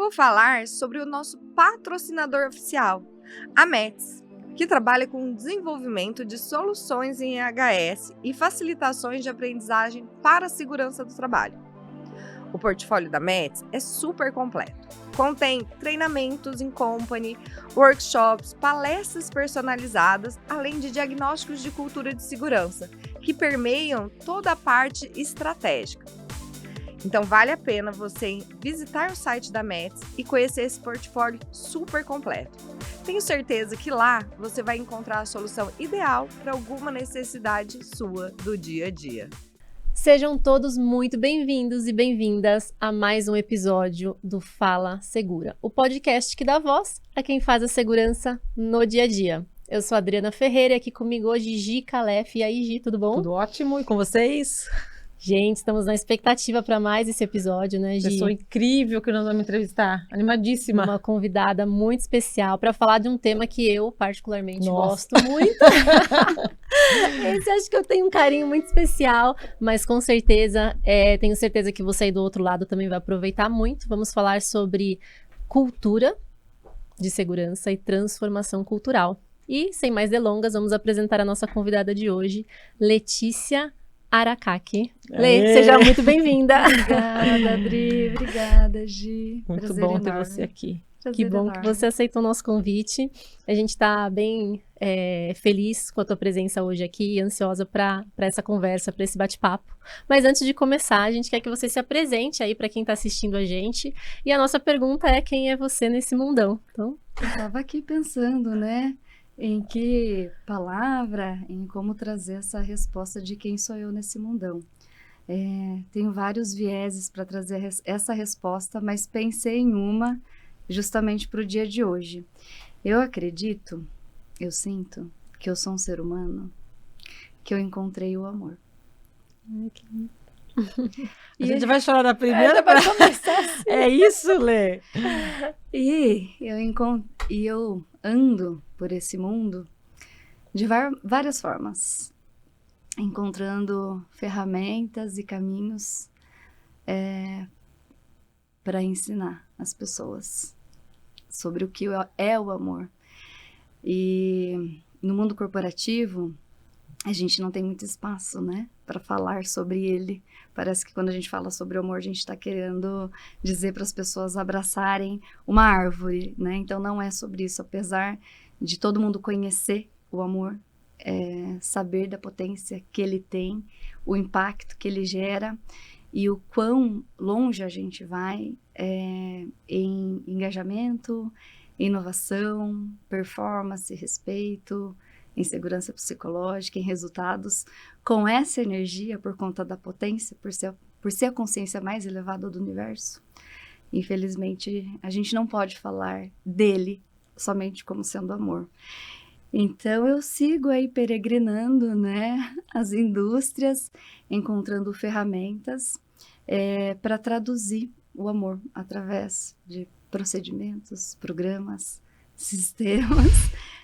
vou falar sobre o nosso patrocinador oficial, a METS, que trabalha com o desenvolvimento de soluções em EHS e facilitações de aprendizagem para a segurança do trabalho. O portfólio da METS é super completo. Contém treinamentos em company, workshops, palestras personalizadas, além de diagnósticos de cultura de segurança, que permeiam toda a parte estratégica. Então vale a pena você visitar o site da METS e conhecer esse portfólio super completo. Tenho certeza que lá você vai encontrar a solução ideal para alguma necessidade sua do dia a dia. Sejam todos muito bem-vindos e bem-vindas a mais um episódio do Fala Segura, o podcast que dá voz a quem faz a segurança no dia a dia. Eu sou a Adriana Ferreira e aqui comigo hoje Gi Calef. E aí, Gi, tudo bom? Tudo ótimo, e com vocês? Gente, estamos na expectativa para mais esse episódio, né, Gi? Pessoa incrível que nós vamos entrevistar, animadíssima. Uma convidada muito especial para falar de um tema que eu particularmente gosto muito. Esse acho que eu tenho um carinho muito especial, mas com certeza, tenho certeza que você aí do outro lado também vai aproveitar muito. Vamos falar sobre cultura de segurança e transformação cultural. E, sem mais delongas, vamos apresentar a nossa convidada de hoje, Letícia Aracaki. Lê, seja muito bem-vinda. Obrigada, Adri. Obrigada, Gi. Muito Prazer bom ter enorme. você aqui. Prazer Que bom enorme. que você aceitou o nosso convite. A gente está bem feliz com a tua presença hoje aqui e ansiosa para essa conversa, para esse bate-papo. Mas antes de começar, a gente quer que você se apresente aí para quem está assistindo a gente. E a nossa pergunta é: quem é você nesse mundão? Então, Eu estava aqui pensando, né, em que palavra, em como trazer essa resposta de quem sou eu nesse mundão. Tenho vários vieses para trazer essa resposta, mas pensei em uma justamente para o dia de hoje. Eu acredito, eu sinto que eu sou um ser humano, que eu encontrei o amor. A gente vai chorar na primeira. Já vai começar assim. É isso, Lê? E eu ando por esse mundo de várias formas, encontrando ferramentas e caminhos para ensinar as pessoas sobre o que é o amor. E no mundo corporativo, a gente não tem muito espaço, né, para falar sobre ele. Parece que quando a gente fala sobre o amor, a gente está querendo dizer para as pessoas abraçarem uma árvore, né? Então não é sobre isso, apesar de todo mundo conhecer o amor, saber da potência que ele tem, o impacto que ele gera e o quão longe a gente vai em engajamento, inovação, performance, respeito, em segurança psicológica, em resultados, com essa energia por conta da potência, por ser a consciência mais elevada do universo. Infelizmente, a gente não pode falar dele somente como sendo amor. Então, eu sigo aí peregrinando, né, as indústrias, encontrando ferramentas para traduzir o amor através de procedimentos, programas, sistemas,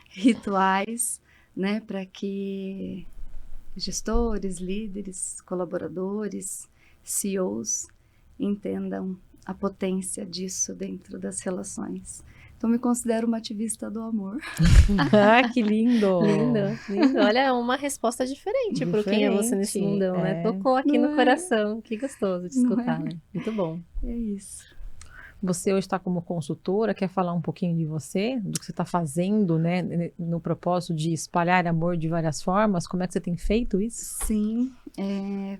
rituais, né, para que gestores, líderes, colaboradores, CEOs entendam a potência disso dentro das relações. Então, me considero uma ativista do amor. Ah, que lindo! lindo. Olha, é uma resposta diferente para quem é você nesse mundão, né? Tocou aqui no coração. Que gostoso de escutar, né? Muito bom. É isso. Você hoje está como consultora, quer falar um pouquinho de você, do que você está fazendo, né, no propósito de espalhar amor de várias formas? Como é que você tem feito isso? Sim,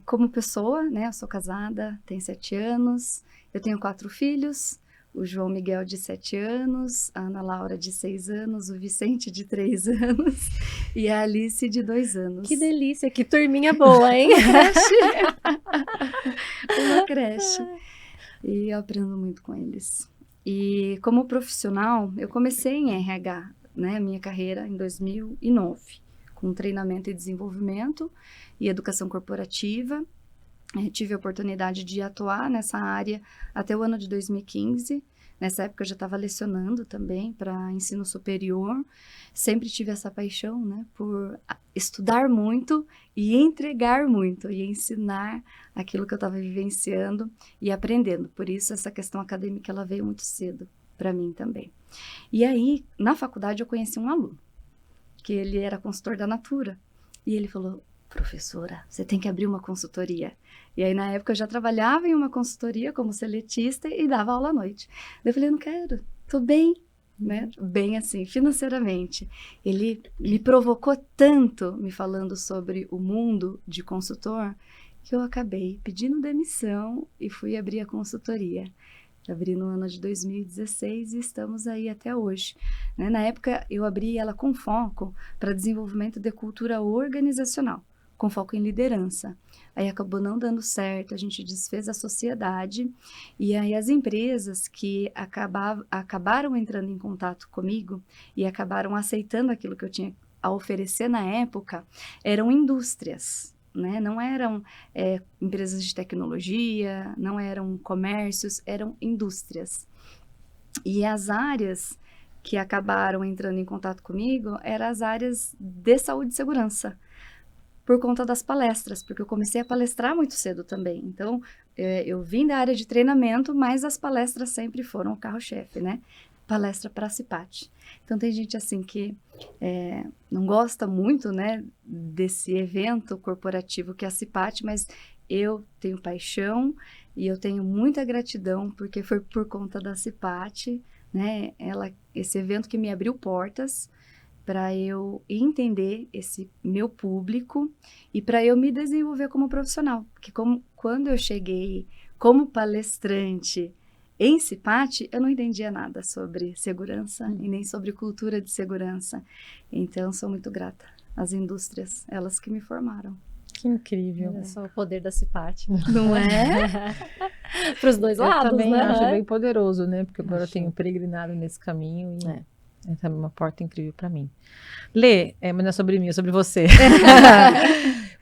como pessoa, né, eu sou casada, tenho 7 anos, eu tenho 4 filhos, o João Miguel de 7 anos, a Ana Laura de 6 anos, o Vicente de 3 anos e a Alice de 2 anos. Que delícia, que turminha boa, hein? Uma creche. E eu aprendo muito com eles. E como profissional, eu comecei em RH, né, minha carreira em 2009, com treinamento e desenvolvimento e educação corporativa. Tive a oportunidade de atuar nessa área até o ano de 2015, Nessa época eu já estava lecionando também para ensino superior. Sempre tive essa paixão, né, por estudar muito e entregar muito e ensinar aquilo que eu estava vivenciando e aprendendo. Por isso essa questão acadêmica ela veio muito cedo para mim também. E aí, na faculdade eu conheci um aluno, que ele era consultor da Natura. E ele falou: professora, você tem que abrir uma consultoria. E aí, na época, eu já trabalhava em uma consultoria como seletista e dava aula à noite. Eu falei: eu não quero, tô bem, né? Bem assim, financeiramente. Ele me provocou tanto, me falando sobre o mundo de consultor, que eu acabei pedindo demissão e fui abrir a consultoria. Abri no ano de 2016 e estamos aí até hoje. Né? Na época, eu abri ela com foco para desenvolvimento de cultura organizacional, com foco em liderança. Aí acabou não dando certo, a gente desfez a sociedade, e aí as empresas que acabaram entrando em contato comigo e acabaram aceitando aquilo que eu tinha a oferecer na época, eram indústrias. Né? Não eram empresas de tecnologia, não eram comércios, eram indústrias. E as áreas que acabaram entrando em contato comigo eram as áreas de saúde e segurança, por conta das palestras, porque eu comecei a palestrar muito cedo também. Então, eu vim da área de treinamento, mas as palestras sempre foram o carro-chefe, né? Palestra para a CIPAT. Então, tem gente assim que não gosta muito, né, desse evento corporativo que é a CIPAT, mas eu tenho paixão e eu tenho muita gratidão, porque foi por conta da CIPAT, né, esse evento que me abriu portas para eu entender esse meu público e para eu me desenvolver como profissional. Porque quando eu cheguei como palestrante em CIPAT, eu não entendia nada sobre segurança e nem sobre cultura de segurança. Então, sou muito grata às indústrias, elas que me formaram. Que incrível. Olha só o poder da CIPAT. Não é? Para os dois lados, Eu também né? acho bem poderoso, né? Porque agora eu Acho. tenho peregrinado nesse caminho e é também uma porta incrível para mim. Lê, mas não é sobre mim, é sobre você.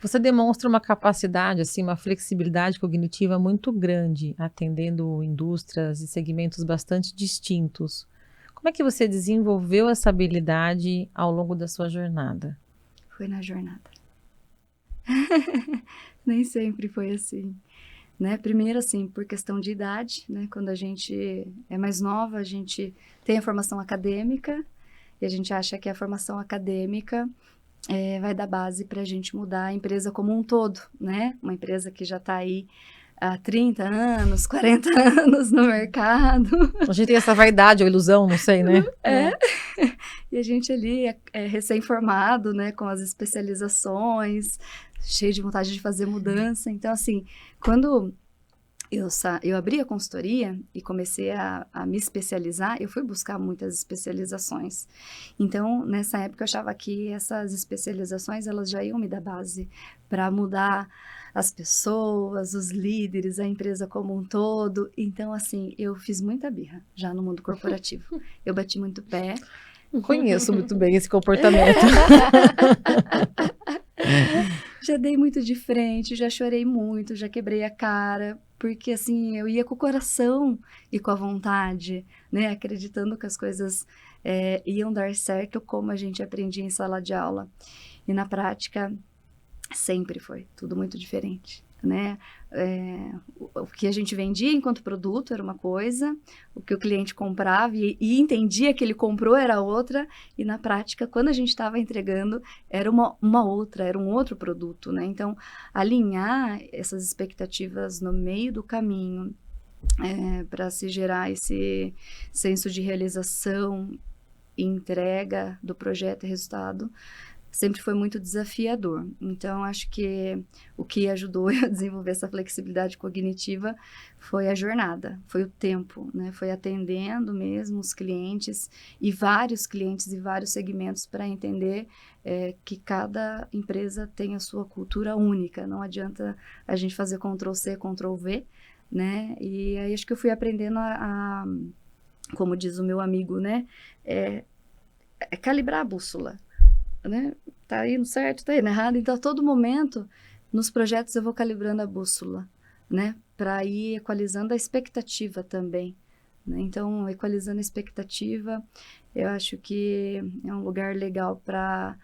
Você demonstra uma capacidade, assim, uma flexibilidade cognitiva muito grande, atendendo indústrias e segmentos bastante distintos. Como é que você desenvolveu essa habilidade ao longo da sua jornada? Foi na jornada. Nem sempre foi assim. Né? Primeiro, assim, por questão de idade, né? Quando a gente é mais nova, a gente tem a formação acadêmica e a gente acha que a formação acadêmica vai dar base para a gente mudar a empresa como um todo, né? Uma empresa que já está aí há 30 anos, 40 anos no mercado. A gente tem essa vaidade ou ilusão, não sei, né? E a gente ali é recém-formado, né? Com as especializações, cheio de vontade de fazer mudança. Então, assim, quando eu abri a consultoria e comecei a me especializar, eu fui buscar muitas especializações. Então, nessa época, eu achava que essas especializações, elas já iam me dar base para mudar as pessoas, os líderes, a empresa como um todo. Então, assim, eu fiz muita birra já no mundo corporativo. Eu bati muito pé. Conheço muito bem esse comportamento. Já dei muito de frente, já chorei muito, já quebrei a cara, porque assim, eu ia com o coração e com a vontade, né, acreditando que as coisas iam dar certo como a gente aprendia em sala de aula. E na prática, sempre foi tudo muito diferente, né? O que a gente vendia enquanto produto era uma coisa, o que o cliente comprava e entendia que ele comprou era outra, e na prática, quando a gente estava entregando, era uma outra, era um outro produto, né? Então, alinhar essas expectativas no meio do caminho para se gerar esse senso de realização e entrega do projeto e resultado, sempre foi muito desafiador. Então, acho que o que ajudou eu a desenvolver essa flexibilidade cognitiva foi a jornada, foi o tempo, né? Foi atendendo mesmo os clientes e vários clientes e vários segmentos para entender que cada empresa tem a sua cultura única. Não adianta a gente fazer Ctrl+C, Ctrl+V, né? E aí acho que eu fui aprendendo como diz o meu amigo, né? Calibrar a bússola. Né? Tá indo certo, tá indo errado. Então, a todo momento, nos projetos, eu vou calibrando a bússola, né? Para ir equalizando a expectativa também né? Então, equalizando a expectativa, eu acho que é um lugar legal para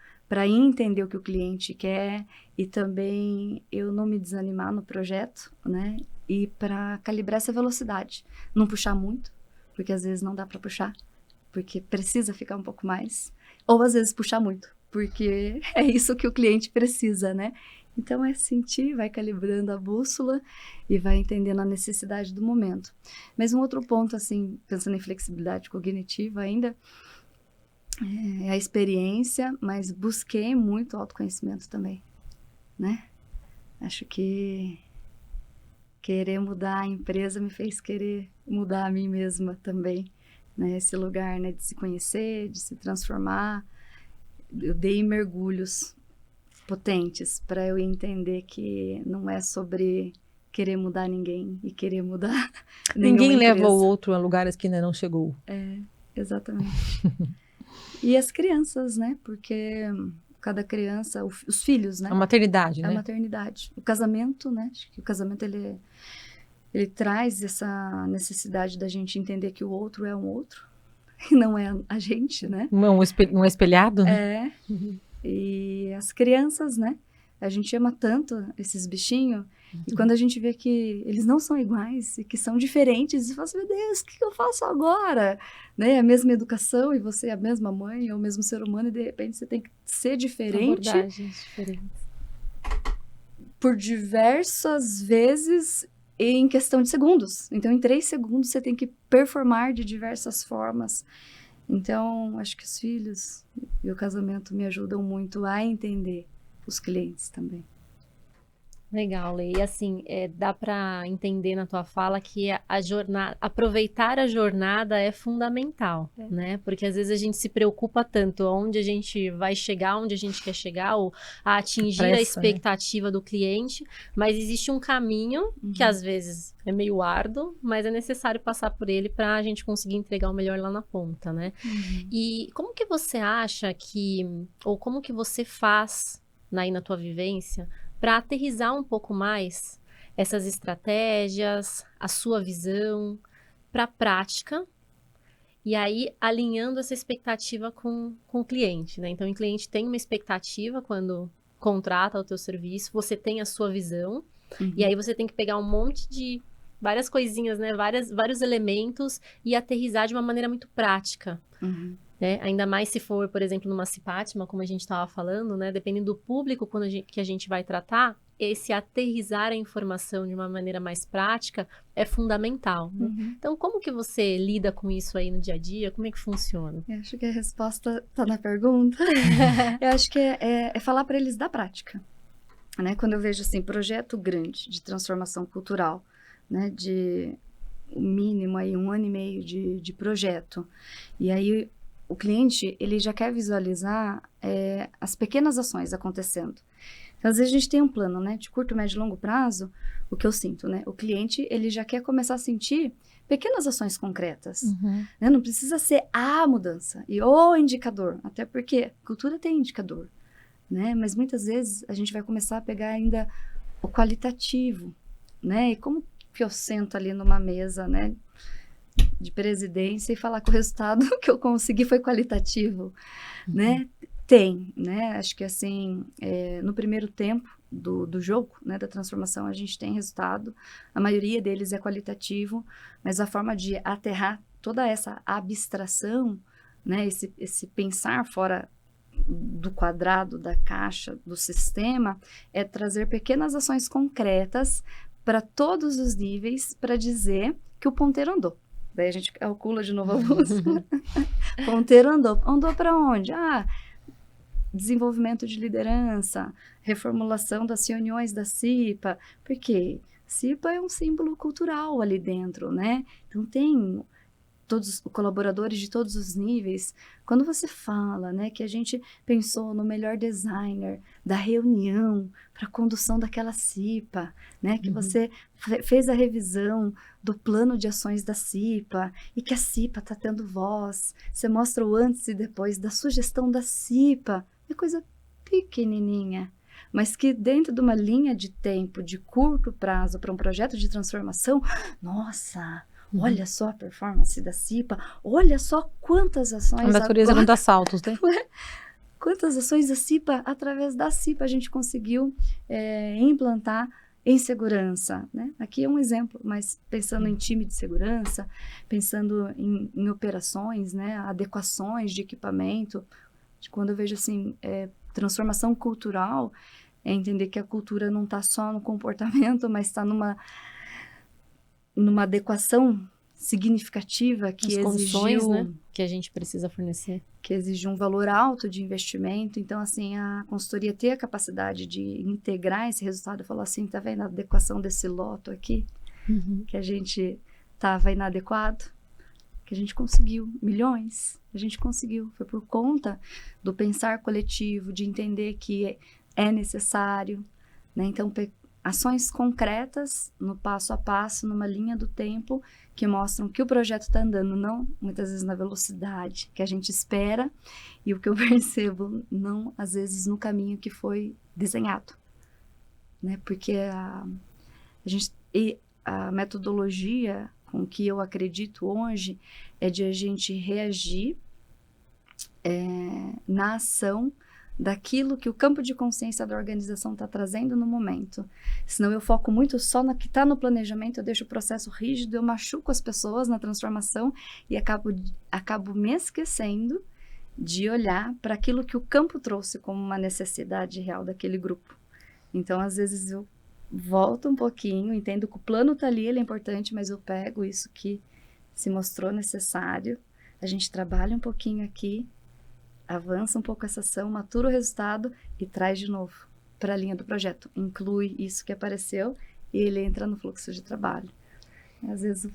entender o que o cliente quer e também eu não me desanimar no projeto, né? E para calibrar essa velocidade. Não puxar muito, porque às vezes não dá para puxar, porque precisa ficar um pouco mais. Ou às vezes puxar muito, porque é isso que o cliente precisa, né? Então é sentir, vai calibrando a bússola e vai entendendo a necessidade do momento. Mas um outro ponto, assim, pensando em flexibilidade cognitiva ainda, é a experiência, mas busquei muito autoconhecimento também, né? Acho que querer mudar a empresa me fez querer mudar a mim mesma também, né? Esse lugar, né, de se conhecer, de se transformar. Eu dei mergulhos potentes para eu entender que não é sobre querer mudar ninguém e querer mudar Ninguém nenhuma leva empresa. o outro a lugares que ainda não chegou. Exatamente. E as crianças, né? Porque cada criança, os filhos, né? A maternidade, A né? maternidade. O casamento, né? Acho que o casamento, ele traz essa necessidade da gente entender que o outro é um outro e não é a gente, né? Um espelhado, né? É. E as crianças, né? A gente ama tanto esses bichinhos e quando a gente vê que eles não são iguais e que são diferentes, você fala assim, meu Deus, o que eu faço agora? Né? A mesma educação e você é a mesma mãe, é o mesmo ser humano e de repente você tem que ser diferente Abordagens diferentes. por diversas vezes em questão de segundos. Então, em 3 segundos, você tem que performar de diversas formas. Então, acho que os filhos e o casamento me ajudam muito a entender os clientes também. Legal, Lê. E assim, dá para entender na tua fala que a jornada, aproveitar a jornada é fundamental, né? Porque às vezes a gente se preocupa tanto onde a gente vai chegar, onde a gente quer chegar, ou a atingir a expectativa do cliente, mas existe um caminho que às vezes é meio árduo, mas é necessário passar por ele para a gente conseguir entregar o melhor lá na ponta, né? E como que você acha que, ou como que você faz aí na tua vivência, para aterrissar um pouco mais essas estratégias, a sua visão para a prática, e aí alinhando essa expectativa com o cliente, né? Então, o cliente tem uma expectativa quando contrata o teu serviço, você tem a sua visão, e aí você tem que pegar um monte de várias coisinhas, né? Vários elementos e aterrissar de uma maneira muito prática. Né? Ainda mais se for, por exemplo, numa Cipatma, como a gente estava falando, né? Dependendo do público que a gente vai tratar, esse aterrissar a informação de uma maneira mais prática é fundamental. Né? Então, como que você lida com isso aí no dia a dia? Como é que funciona? Eu acho que a resposta está na pergunta. Eu acho que é falar para eles da prática. Né? Quando eu vejo assim, projeto grande de transformação cultural, né? De o mínimo aí 1 ano e meio de projeto, e aí o cliente, ele já quer visualizar as pequenas ações acontecendo. Então, às vezes a gente tem um plano, né, de curto, médio e longo prazo, o que eu sinto, né, o cliente, ele já quer começar a sentir pequenas ações concretas, né, não precisa ser a mudança e o indicador, até porque cultura tem indicador, né, mas muitas vezes a gente vai começar a pegar ainda o qualitativo, né, e como que eu sento ali numa mesa, né, de presidência e falar que o resultado que eu consegui foi qualitativo, né? Tem, né? Acho que assim, no primeiro tempo do jogo, né, da transformação, a gente tem resultado, a maioria deles é qualitativo, mas a forma de aterrar toda essa abstração, né, esse pensar fora do quadrado, da caixa, do sistema, é trazer pequenas ações concretas para todos os níveis para dizer que o ponteiro andou. Daí a gente calcula de novo a bússola. Ponteiro andou. Andou para onde? Desenvolvimento de liderança, reformulação das reuniões da CIPA. Porque CIPA é um símbolo cultural ali dentro, né? Então tem todos os colaboradores de todos os níveis. Quando você fala, né, que a gente pensou no melhor designer da reunião para a condução daquela CIPA, né, que você fez a revisão do plano de ações da CIPA e que a CIPA está tendo voz, você mostra o antes e depois da sugestão da CIPA, é coisa pequenininha, mas que dentro de uma linha de tempo de curto prazo para um projeto de transformação, nossa, Olha só a performance da CIPA, olha só quantas ações... A natureza não dá saltos, né? Quantas ações da CIPA, através da CIPA, a gente conseguiu implantar em segurança, né? Aqui é um exemplo, mas pensando em time de segurança, pensando em operações, né? Adequações de equipamento. Quando eu vejo assim, transformação cultural, é entender que a cultura não está só no comportamento, mas está numa adequação significativa que As condições, exigiu, né, que a gente precisa fornecer. que exigiu um valor alto de investimento. Então, assim, a consultoria ter a capacidade de integrar esse resultado e falar assim, tá vendo a adequação desse loto aqui, que a gente estava inadequado, que a gente conseguiu milhões, a gente conseguiu. Foi por conta do pensar coletivo, de entender que é necessário, né? Então, ações concretas, no passo a passo, numa linha do tempo, que mostram que o projeto está andando, não muitas vezes na velocidade que a gente espera, e o que eu percebo, não às vezes no caminho que foi desenhado, né? Porque a metodologia com que eu acredito hoje é de a gente reagir na ação daquilo que o campo de consciência da organização está trazendo no momento. Senão eu foco muito só no que está no planejamento, eu deixo o processo rígido, eu machuco as pessoas na transformação e acabo me esquecendo de olhar para aquilo que o campo trouxe como uma necessidade real daquele grupo. Então, às vezes, eu volto um pouquinho, entendo que o plano está ali, ele é importante, mas eu pego isso que se mostrou necessário, a gente trabalha um pouquinho aqui, avança um pouco essa ação, matura o resultado e traz de novo para a linha do projeto. Inclui isso que apareceu e ele entra no fluxo de trabalho. Às vezes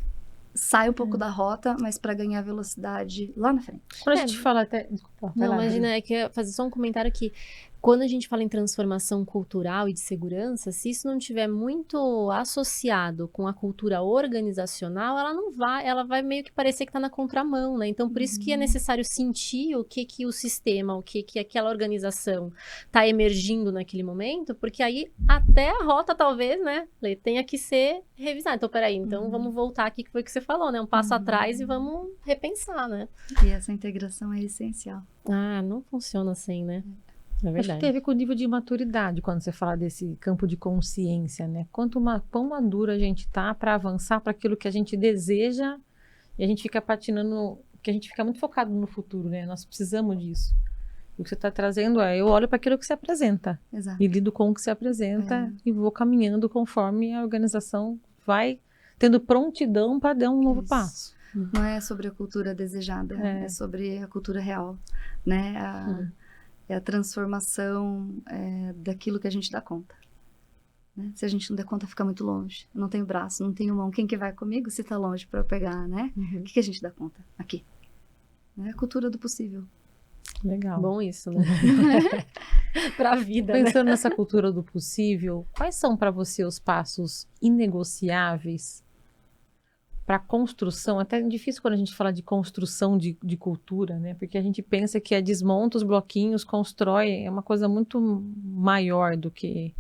sai um pouco da rota, mas para ganhar velocidade lá na frente. Quando a gente fala até... Desculpa, Não, lá, imagina, é que eu ia fazer só um comentário que quando a gente fala em transformação cultural e de segurança, se isso não tiver muito associado com a cultura organizacional, ela vai meio que parecer que está na contramão, né? Então, por isso que é necessário sentir o que o sistema, o que aquela organização está emergindo naquele momento, porque aí até a rota, talvez, né, Lê, tenha que ser revisada. Então, peraí, então vamos voltar aqui, que foi o que você falou, né? Um passo atrás e vamos repensar, né? E essa integração é essencial. Ah, não funciona assim, né? É Acho que verdade. tem a ver com o nível de maturidade quando você fala desse campo de consciência, né? Quão madura a gente tá para avançar para aquilo que a gente deseja e a gente fica patinando, porque a gente fica muito focado no futuro, né? Nós precisamos disso. E o que você está trazendo eu olho para aquilo que se apresenta Exato. e lido com o que se apresenta e vou caminhando conforme a organização vai tendo prontidão para dar um novo Isso. passo. Não é sobre a cultura desejada, é sobre a cultura real, né? É a transformação daquilo que a gente dá conta. Né? Se a gente não der conta, fica muito longe. Eu não tenho braço, não tenho mão. Quem que vai comigo se tá longe para eu pegar, né? O que a gente dá conta? Aqui. É a cultura do possível. Legal. Bom isso, né? Pra vida, né? Pensando nessa cultura do possível, quais são para você os passos inegociáveis para a construção? Até é difícil quando a gente fala de construção de cultura, né? Porque a gente pensa que desmonta os bloquinhos, constrói, é uma coisa muito maior do que...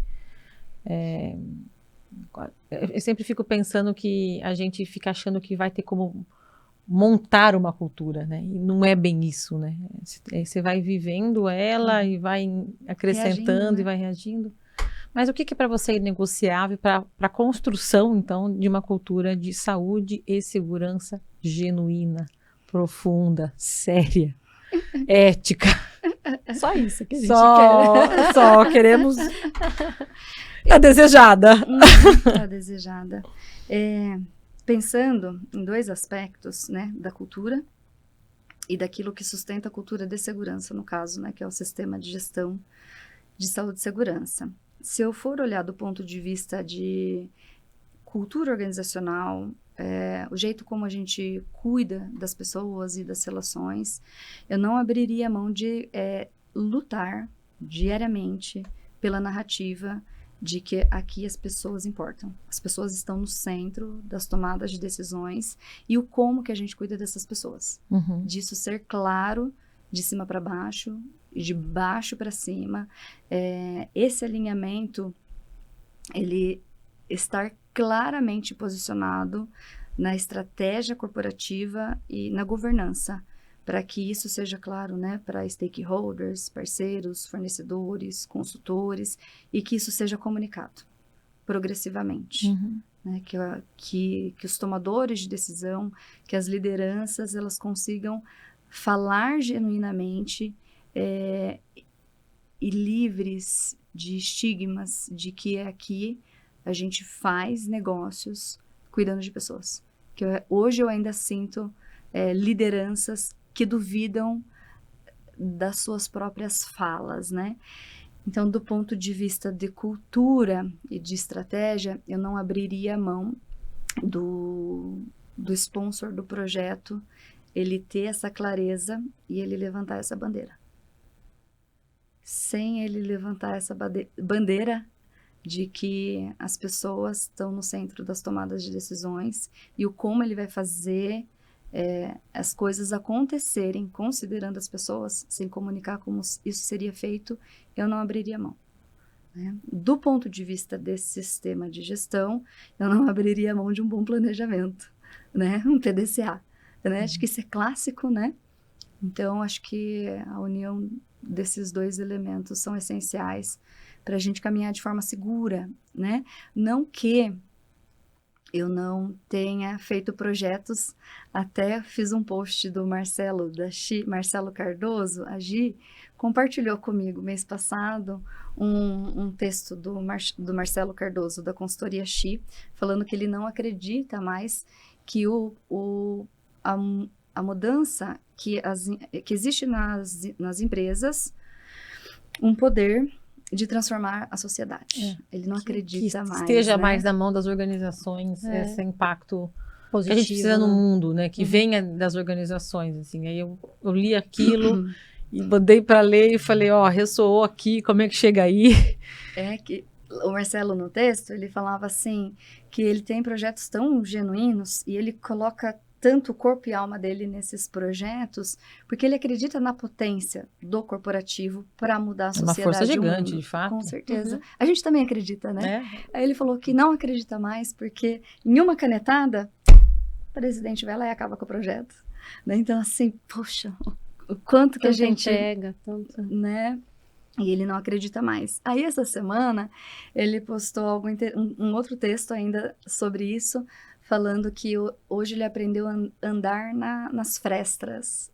eu sempre fico pensando que a gente fica achando que vai ter como montar uma cultura, né? E não é bem isso, né? Você vai vivendo ela e vai acrescentando reagindo, né? e vai reagindo. Mas o que é para você inegociável para a construção, então, de uma cultura de saúde e segurança genuína, profunda, séria, ética? Só isso que a gente Só queremos a desejada. A desejada. Pensando em dois aspectos, né, da cultura e daquilo que sustenta a cultura de segurança, no caso, né, que é o sistema de gestão de saúde e segurança. Se eu for olhar do ponto de vista de cultura organizacional, o jeito como a gente cuida das pessoas e das relações, eu não abriria a mão de lutar diariamente pela narrativa de que aqui as pessoas importam. As pessoas estão no centro das tomadas de decisões e o como que a gente cuida dessas pessoas. Disso ser claro, de cima para baixo e de baixo para cima. Esse alinhamento, ele estar claramente posicionado na estratégia corporativa e na governança, para que isso seja claro, né, para stakeholders, parceiros, fornecedores, consultores, e que isso seja comunicado progressivamente. Né, que os tomadores de decisão, que as lideranças, elas consigam falar genuinamente e livres de estigmas de que aqui a gente faz negócios cuidando de pessoas. Hoje eu ainda sinto lideranças que duvidam das suas próprias falas, né? Então, do ponto de vista de cultura e de estratégia, eu não abriria a mão do sponsor do projeto, ele ter essa clareza e ele levantar essa bandeira. Sem ele levantar essa bandeira de que as pessoas estão no centro das tomadas de decisões e o como ele vai fazer as coisas acontecerem, considerando as pessoas, sem comunicar como isso seria feito, eu não abriria mão. Né? Do ponto de vista desse sistema de gestão, eu não abriria mão de um bom planejamento, né? Um PDCA. Né? Acho que isso é clássico, né? Então, acho que a união desses dois elementos são essenciais para a gente caminhar de forma segura, né? Não que eu não tenha feito projetos, até fiz um post do Marcelo, da Xi, Marcelo Cardoso, a Gi, compartilhou comigo mês passado um texto do Marcelo Cardoso, da consultoria Xi, falando que ele não acredita mais que a mudança que existe nas empresas, um poder de transformar a sociedade. Ele não acredita mais. Esteja né? mais na mão das organizações, esse impacto Positivo, que a gente precisa no né? mundo, né? Que venha das organizações, assim. Aí eu li aquilo e mandei para ler e falei, ressoou aqui, como é que chega aí? Que o Marcelo, no texto, ele falava assim, que ele tem projetos tão genuínos e ele coloca tanto o corpo e alma dele nesses projetos, porque ele acredita na potência do corporativo para mudar a sociedade. É uma força gigante, de fato. Com certeza. A gente também acredita, né? Aí ele falou que não acredita mais, porque em uma canetada, o presidente vai lá e acaba com o projeto. Né? Então, assim, poxa, o quanto que a gente... entrega, tanto... Né? E ele não acredita mais. Aí, essa semana, ele postou um outro texto ainda sobre isso, falando que hoje ele aprendeu a andar nas frestas.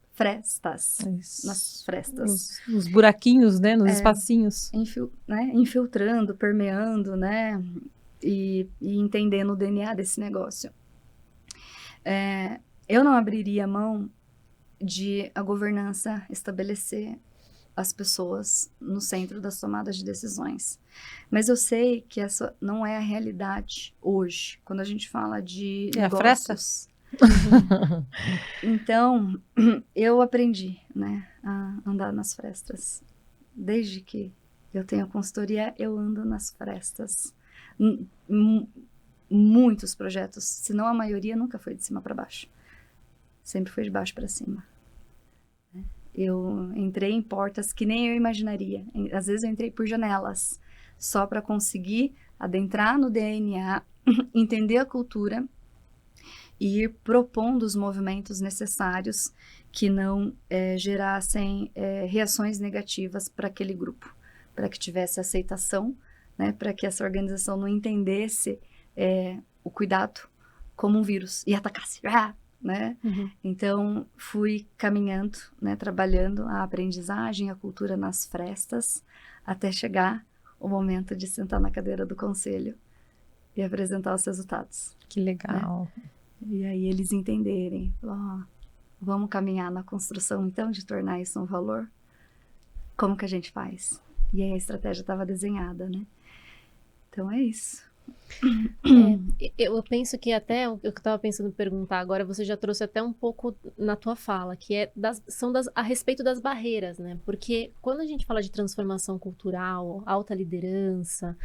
Nas frestas. Nos buraquinhos, né? Nos espacinhos. Infiltrando, permeando, né? E entendendo o DNA desse negócio. Eu não abriria mão de a governança estabelecer as pessoas no centro das tomadas de decisões. Mas eu sei que essa não é a realidade hoje, quando a gente fala de negócios. Então, eu aprendi, né, a andar nas frestas. Desde que eu tenho consultoria, eu ando nas frestas. Muitos projetos, se não a maioria, nunca foi de cima para baixo. Sempre foi de baixo para cima. Eu entrei em portas que nem eu imaginaria. Às vezes eu entrei por janelas, só para conseguir adentrar no DNA, entender a cultura e ir propondo os movimentos necessários que não gerassem reações negativas para aquele grupo, para que tivesse aceitação, né, para que essa organização não entendesse o cuidado como um vírus e atacasse. Né? Então, fui caminhando, né, trabalhando a aprendizagem, a cultura nas frestas, até chegar o momento de sentar na cadeira do conselho e apresentar os resultados. Que legal. Né? E aí eles entenderem, vamos caminhar na construção, então, de tornar isso um valor? Como que a gente faz? E aí a estratégia estava desenhada, né? Então, é isso. Eu penso que até o que eu estava pensando em perguntar agora, você já trouxe até um pouco na tua fala, que a respeito das barreiras, né? Porque quando a gente fala de transformação cultural, alta liderança,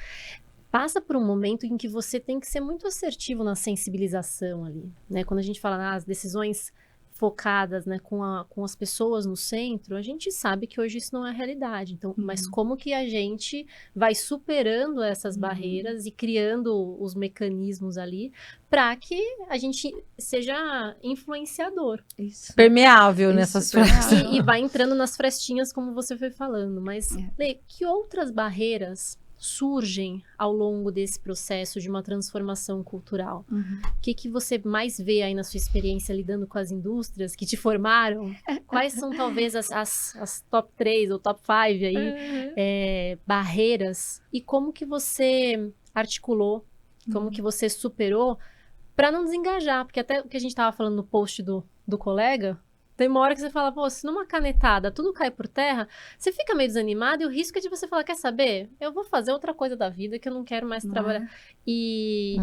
passa por um momento em que você tem que ser muito assertivo na sensibilização ali, né? Quando a gente fala as decisões focadas, né, com as pessoas no centro, a gente sabe que hoje isso não é a realidade. Então, mas como que a gente vai superando essas barreiras e criando os mecanismos ali para que a gente seja influenciador. Isso. Permeável Isso, nessas permeável. frases. E vai entrando nas frestinhas, como você foi falando. Mas, É. Lê, que outras barreiras surgem ao longo desse processo de uma transformação cultural? O que você mais vê aí na sua experiência lidando com as indústrias que te formaram? Quais são talvez as top 3 ou top 5 aí, barreiras? E como que você articulou, como que você superou para não desengajar? Porque até o que a gente estava falando no post do colega, tem uma hora que você fala, pô, se numa canetada tudo cai por terra, você fica meio desanimado e o risco é de você falar, quer saber? Eu vou fazer outra coisa da vida que eu não quero mais trabalhar. E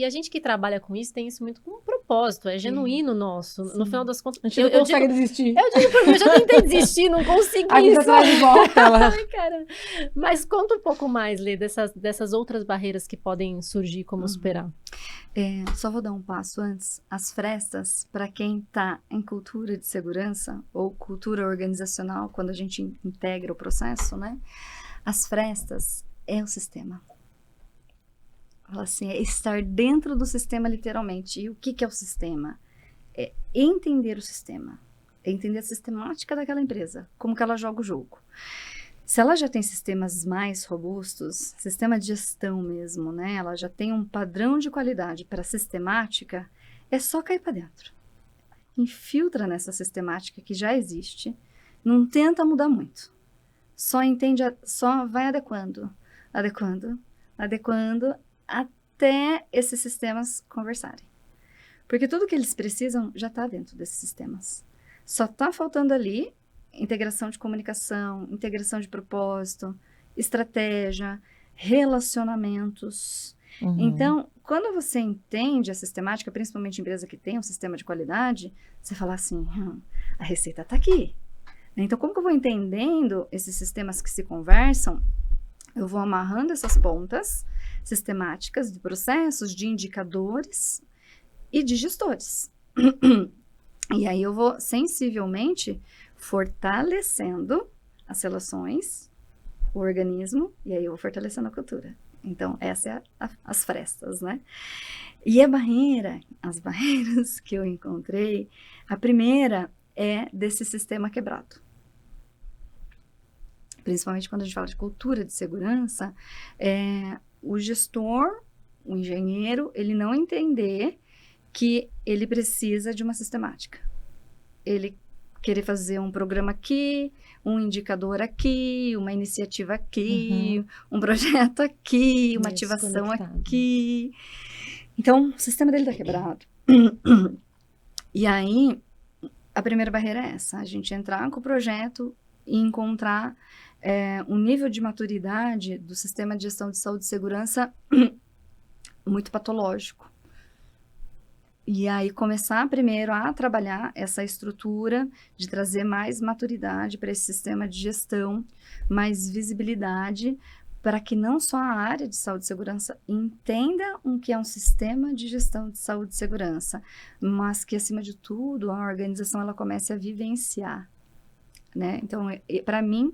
a gente que trabalha com isso tem isso muito como um propósito, é genuíno nosso. No final das contas, A gente não consegue desistir. eu digo pra mim, eu já tentei desistir, não consegui. A vida traz de volta. Ai, cara. Mas conta um pouco mais, Lê, dessas outras barreiras que podem surgir, como superar. Só vou dar um passo antes. As frestas, para quem está em cultura de segurança ou cultura organizacional, quando a gente integra o processo, né? As frestas é o sistema. Fala assim, é estar dentro do sistema literalmente. E o que é o sistema? É entender o sistema. É entender a sistemática daquela empresa, como que ela joga o jogo. Se ela já tem sistemas mais robustos, sistema de gestão mesmo, né? Ela já tem um padrão de qualidade para sistemática, é só cair para dentro. Infiltra nessa sistemática que já existe, não tenta mudar muito. Só vai adequando até esses sistemas conversarem. Porque tudo que eles precisam já está dentro desses sistemas. Só está faltando ali integração de comunicação, integração de propósito, estratégia, relacionamentos. Então, quando você entende a sistemática, principalmente empresa que tem um sistema de qualidade, você fala assim, a receita está aqui. Então, como que eu vou entendendo esses sistemas que se conversam? Eu vou amarrando essas pontas sistemáticas de processos, de indicadores e de gestores. E aí eu vou sensivelmente fortalecendo as relações, o organismo, e aí eu vou fortalecendo a cultura. Então, essa é as frestas, né? E as barreiras que eu encontrei, a primeira é desse sistema quebrado. Principalmente quando a gente fala de cultura de segurança, o gestor, o engenheiro, ele não entender que ele precisa de uma sistemática. Ele querer fazer um programa aqui, um indicador aqui, uma iniciativa aqui, um projeto aqui, uma ativação conectado. aqui. Então, o sistema dele está quebrado. E aí, a primeira barreira é essa, a gente entrar com o projeto e encontrar um nível de maturidade do sistema de gestão de saúde e segurança muito patológico. E aí começar primeiro a trabalhar essa estrutura de trazer mais maturidade para esse sistema de gestão, mais visibilidade, para que não só a área de saúde e segurança entenda o que é um sistema de gestão de saúde e segurança, mas que, acima de tudo, a organização ela comece a vivenciar, né? Então, para mim,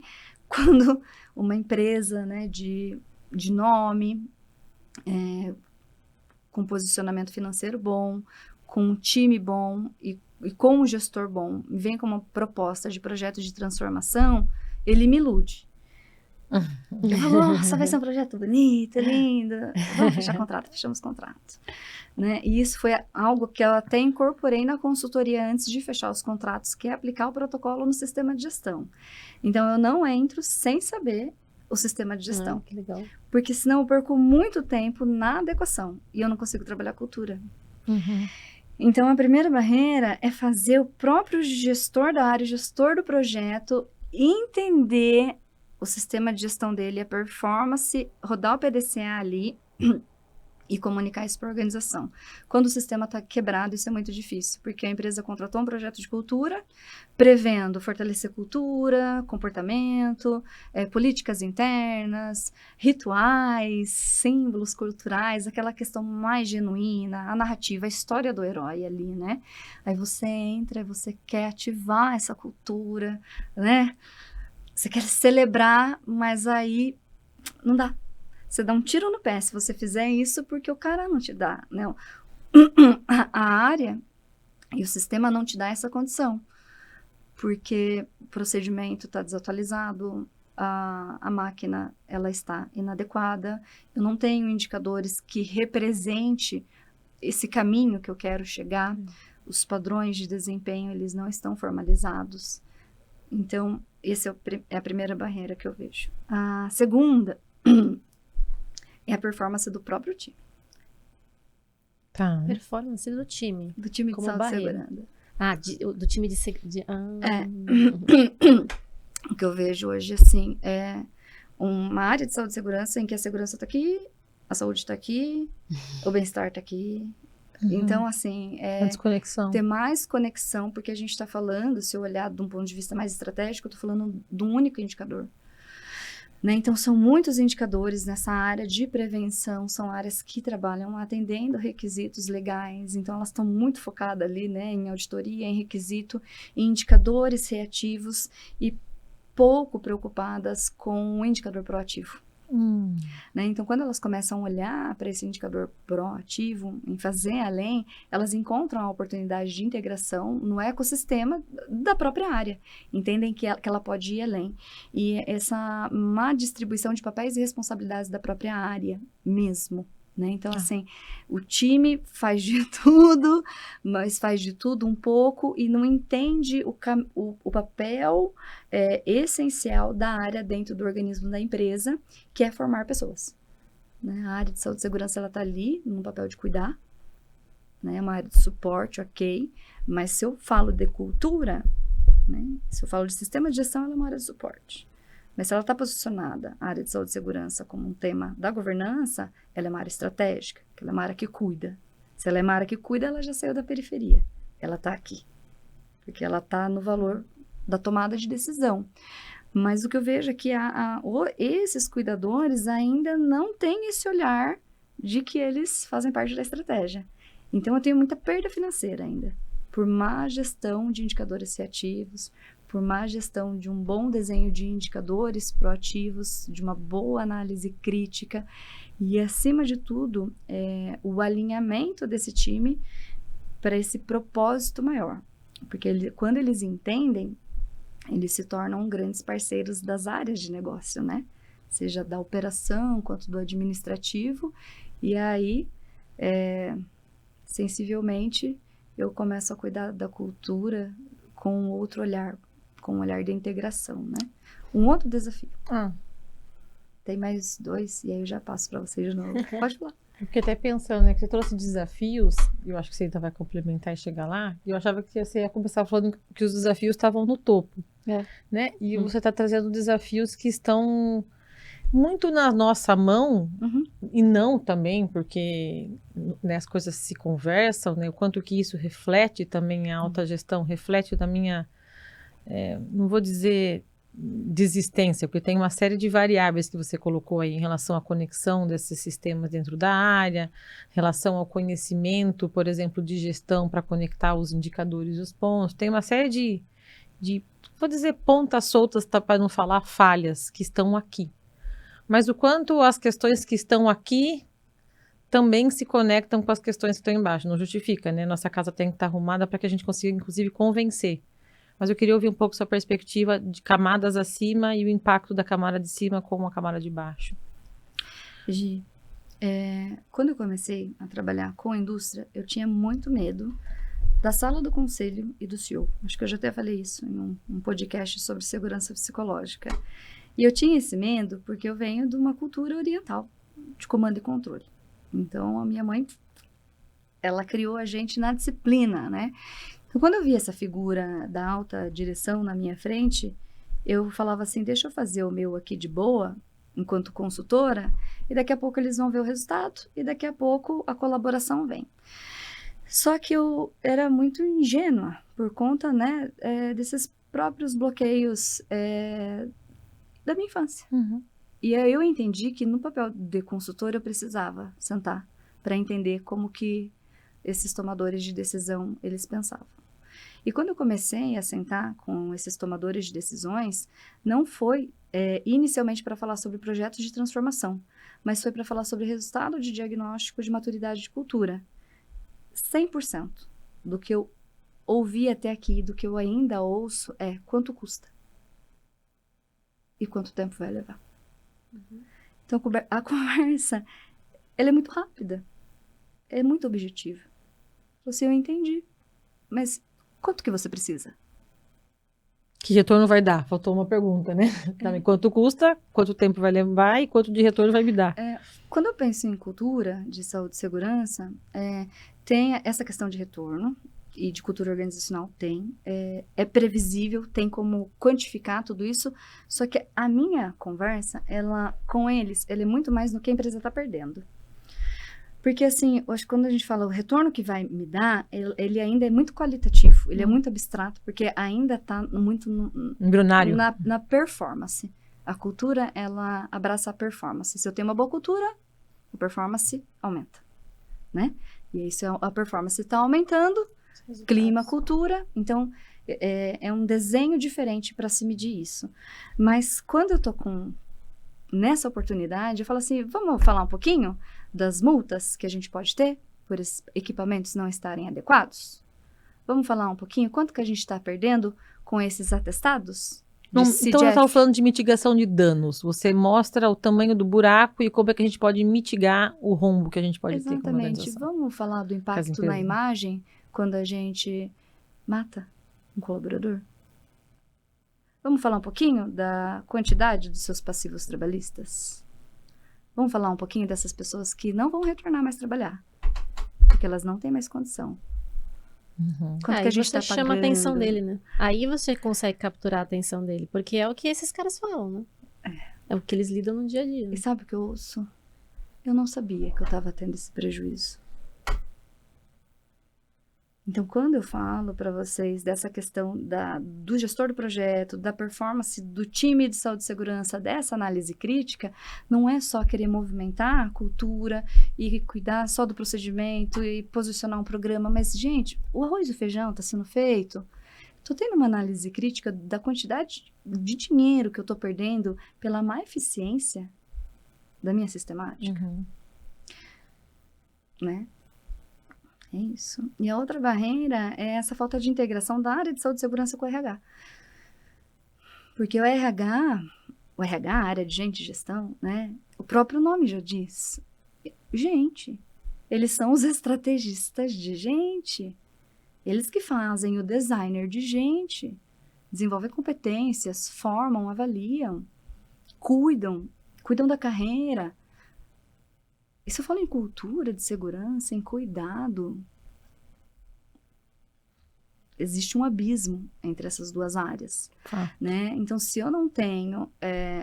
quando uma empresa, né, de nome, com posicionamento financeiro bom, com um time bom e com um gestor bom, vem com uma proposta de projeto de transformação, ele me ilude. Eu falo, nossa, vai ser um projeto bonito, lindo, vamos fechar contrato, fechamos contrato. Né? E isso foi algo que eu até incorporei na consultoria antes de fechar os contratos, que é aplicar o protocolo no sistema de gestão. Então, eu não entro sem saber o sistema de gestão. Que legal. Porque senão eu perco muito tempo na adequação e eu não consigo trabalhar a cultura. Então, a primeira barreira é fazer o próprio gestor da área, gestor do projeto, entender o sistema de gestão dele, a performance, rodar o PDCA ali e comunicar isso para a organização. Quando o sistema está quebrado, isso é muito difícil, porque a empresa contratou um projeto de cultura, prevendo fortalecer cultura, comportamento, políticas internas, rituais, símbolos culturais, aquela questão mais genuína, a narrativa, a história do herói ali, né? Aí você entra, você quer ativar essa cultura, né? Você quer celebrar, mas aí não dá. Você dá um tiro no pé se você fizer isso, porque o cara não te dá, né? A área e o sistema não te dá essa condição, porque o procedimento está desatualizado, a máquina ela está inadequada, eu não tenho indicadores que represente esse caminho que eu quero chegar, os padrões de desempenho eles não estão formalizados. Então, essa é a primeira barreira que eu vejo. A segunda é a performance do próprio time. Tá. Performance do time. Do time de Como saúde e barreira. segurança. Do time de... O que eu vejo hoje, assim, é uma área de saúde e segurança em que a segurança está aqui, a saúde está aqui, o bem-estar está aqui. Então, assim, A desconexão. ter mais conexão, porque a gente está falando, se eu olhar de um ponto de vista mais estratégico, eu estou falando de um único indicador. Né? Então, são muitos indicadores nessa área de prevenção, são áreas que trabalham atendendo requisitos legais, então elas estão muito focadas ali, né, em auditoria, em requisito, em indicadores reativos e pouco preocupadas com o indicador proativo. Né? Então, quando elas começam a olhar para esse indicador proativo, em fazer além, elas encontram a oportunidade de integração no ecossistema da própria área. Entendem que ela pode ir além. E essa má distribuição de papéis e responsabilidades da própria área mesmo. Né? Então, assim, o time faz de tudo, mas faz de tudo um pouco e não entende o papel essencial da área dentro do organismo da empresa, que é formar pessoas. Né? A área de saúde e segurança, ela está ali, no papel de cuidar, né? É uma área de suporte, ok, mas se eu falo de cultura, né? Se eu falo de sistema de gestão, ela é uma área de suporte. Mas se ela está posicionada, a área de saúde e segurança, como um tema da governança, ela é uma área estratégica, ela é uma área que cuida. Se ela é uma área que cuida, ela já saiu da periferia. Ela está aqui. Porque ela está no valor da tomada de decisão. Mas o que eu vejo é que esses cuidadores ainda não têm esse olhar de que eles fazem parte da estratégia. Então, eu tenho muita perda financeira ainda, por má gestão de indicadores reativos, por má gestão de um bom desenho de indicadores proativos, de uma boa análise crítica e, acima de tudo, o alinhamento desse time para esse propósito maior. Porque quando eles entendem, eles se tornam grandes parceiros das áreas de negócio, né? Seja da operação quanto do administrativo. E aí, sensivelmente, eu começo a cuidar da cultura com outro olhar, com o olhar de integração, né? Um outro desafio. Tem mais 2, e aí eu já passo para vocês de novo. Pode falar. Eu fiquei até pensando, né, que você trouxe desafios, eu acho que você ainda vai complementar e chegar lá, e eu achava que você ia começar falando que os desafios estavam no topo, né? E você está trazendo desafios que estão muito na nossa mão, e não também, porque, né, as coisas se conversam, né? O quanto que isso reflete também a alta gestão, reflete da minha... não vou dizer desistência, porque tem uma série de variáveis que você colocou aí em relação à conexão desses sistemas dentro da área, relação ao conhecimento, por exemplo, de gestão para conectar os indicadores e os pontos. Tem uma série de vou dizer pontas soltas, para não falar falhas, que estão aqui. Mas o quanto as questões que estão aqui também se conectam com as questões que estão embaixo. Não justifica, né? Nossa casa tem que estar arrumada para que a gente consiga, inclusive, convencer. Mas eu queria ouvir um pouco sua perspectiva de camadas acima e o impacto da camada de cima com a camada de baixo. Gi, quando eu comecei a trabalhar com a indústria, eu tinha muito medo da sala do conselho e do CEO. Acho que eu já até falei isso em um podcast sobre segurança psicológica. E eu tinha esse medo porque eu venho de uma cultura oriental, de comando e controle. Então, a minha mãe, ela criou a gente na disciplina, né? Então, quando eu vi essa figura da alta direção na minha frente, eu falava assim, deixa eu fazer o meu aqui de boa, enquanto consultora, e daqui a pouco eles vão ver o resultado, e daqui a pouco a colaboração vem. Só que eu era muito ingênua, por conta, né, desses próprios bloqueios da minha infância. E aí eu entendi que no papel de consultora eu precisava sentar para entender como que esses tomadores de decisão, eles pensavam. E quando eu comecei a sentar com esses tomadores de decisões, não foi inicialmente para falar sobre projetos de transformação, mas foi para falar sobre resultado de diagnóstico de maturidade de cultura. 100% do que eu ouvi até aqui, do que eu ainda ouço, é quanto custa e quanto tempo vai levar. Então, a conversa, ela é muito rápida, é muito objetiva. Você, eu entendi, mas quanto que você precisa? Que retorno vai dar? Faltou uma pergunta, né? Também, quanto custa, quanto tempo vai levar e quanto de retorno vai me dar? Quando eu penso em cultura de saúde e segurança, tem essa questão de retorno e de cultura organizacional, é previsível, tem como quantificar tudo isso, só que a minha conversa, com eles, ela é muito mais no que a empresa está perdendo. Porque, assim, eu acho que quando a gente fala o retorno que vai me dar, ele ainda é muito qualitativo, ele é muito abstrato, porque ainda está muito embrionário. Na performance. A cultura, ela abraça a performance. Se eu tenho uma boa cultura, a performance aumenta, né? E isso, a performance está aumentando, clima, cultura, então é um desenho diferente para se medir isso. Mas quando eu estou nessa oportunidade, eu falo assim, vamos falar um pouquinho das multas que a gente pode ter por esses equipamentos não estarem adequados? Vamos falar um pouquinho quanto que a gente está perdendo com esses atestados? Então, nós estamos falando de mitigação de danos. Você mostra o tamanho do buraco e como é que a gente pode mitigar o rombo que a gente pode ter como organização. Exatamente. Vamos falar do impacto na imagem quando a gente mata um colaborador? Vamos falar um pouquinho da quantidade dos seus passivos trabalhistas? Vamos falar um pouquinho dessas pessoas que não vão retornar mais trabalhar, porque elas não têm mais condição. Quanto que a gente tá pagando? Chama a atenção dele, né? Aí você consegue capturar a atenção dele, porque é o que esses caras falam, né? É o que eles lidam no dia a dia. Né? E sabe o que eu ouço? Eu não sabia que eu estava tendo esse prejuízo. Então, quando eu falo para vocês dessa questão do gestor do projeto, da performance do time de saúde e segurança, dessa análise crítica, não é só querer movimentar a cultura e cuidar só do procedimento e posicionar um programa, mas, gente, o arroz e o feijão está sendo feito. Estou tendo uma análise crítica da quantidade de dinheiro que eu estou perdendo pela má eficiência da minha sistemática. Né? É isso. E a outra barreira é essa falta de integração da área de saúde e segurança com o RH. Porque o RH, a área de gente e gestão, né? O próprio nome já diz. Gente, eles são os estrategistas de gente. Eles que fazem o designer de gente. Desenvolvem competências, formam, avaliam, cuidam da carreira. E se eu falo em cultura de segurança, em cuidado, existe um abismo entre essas duas áreas, né? Então, se eu não tenho,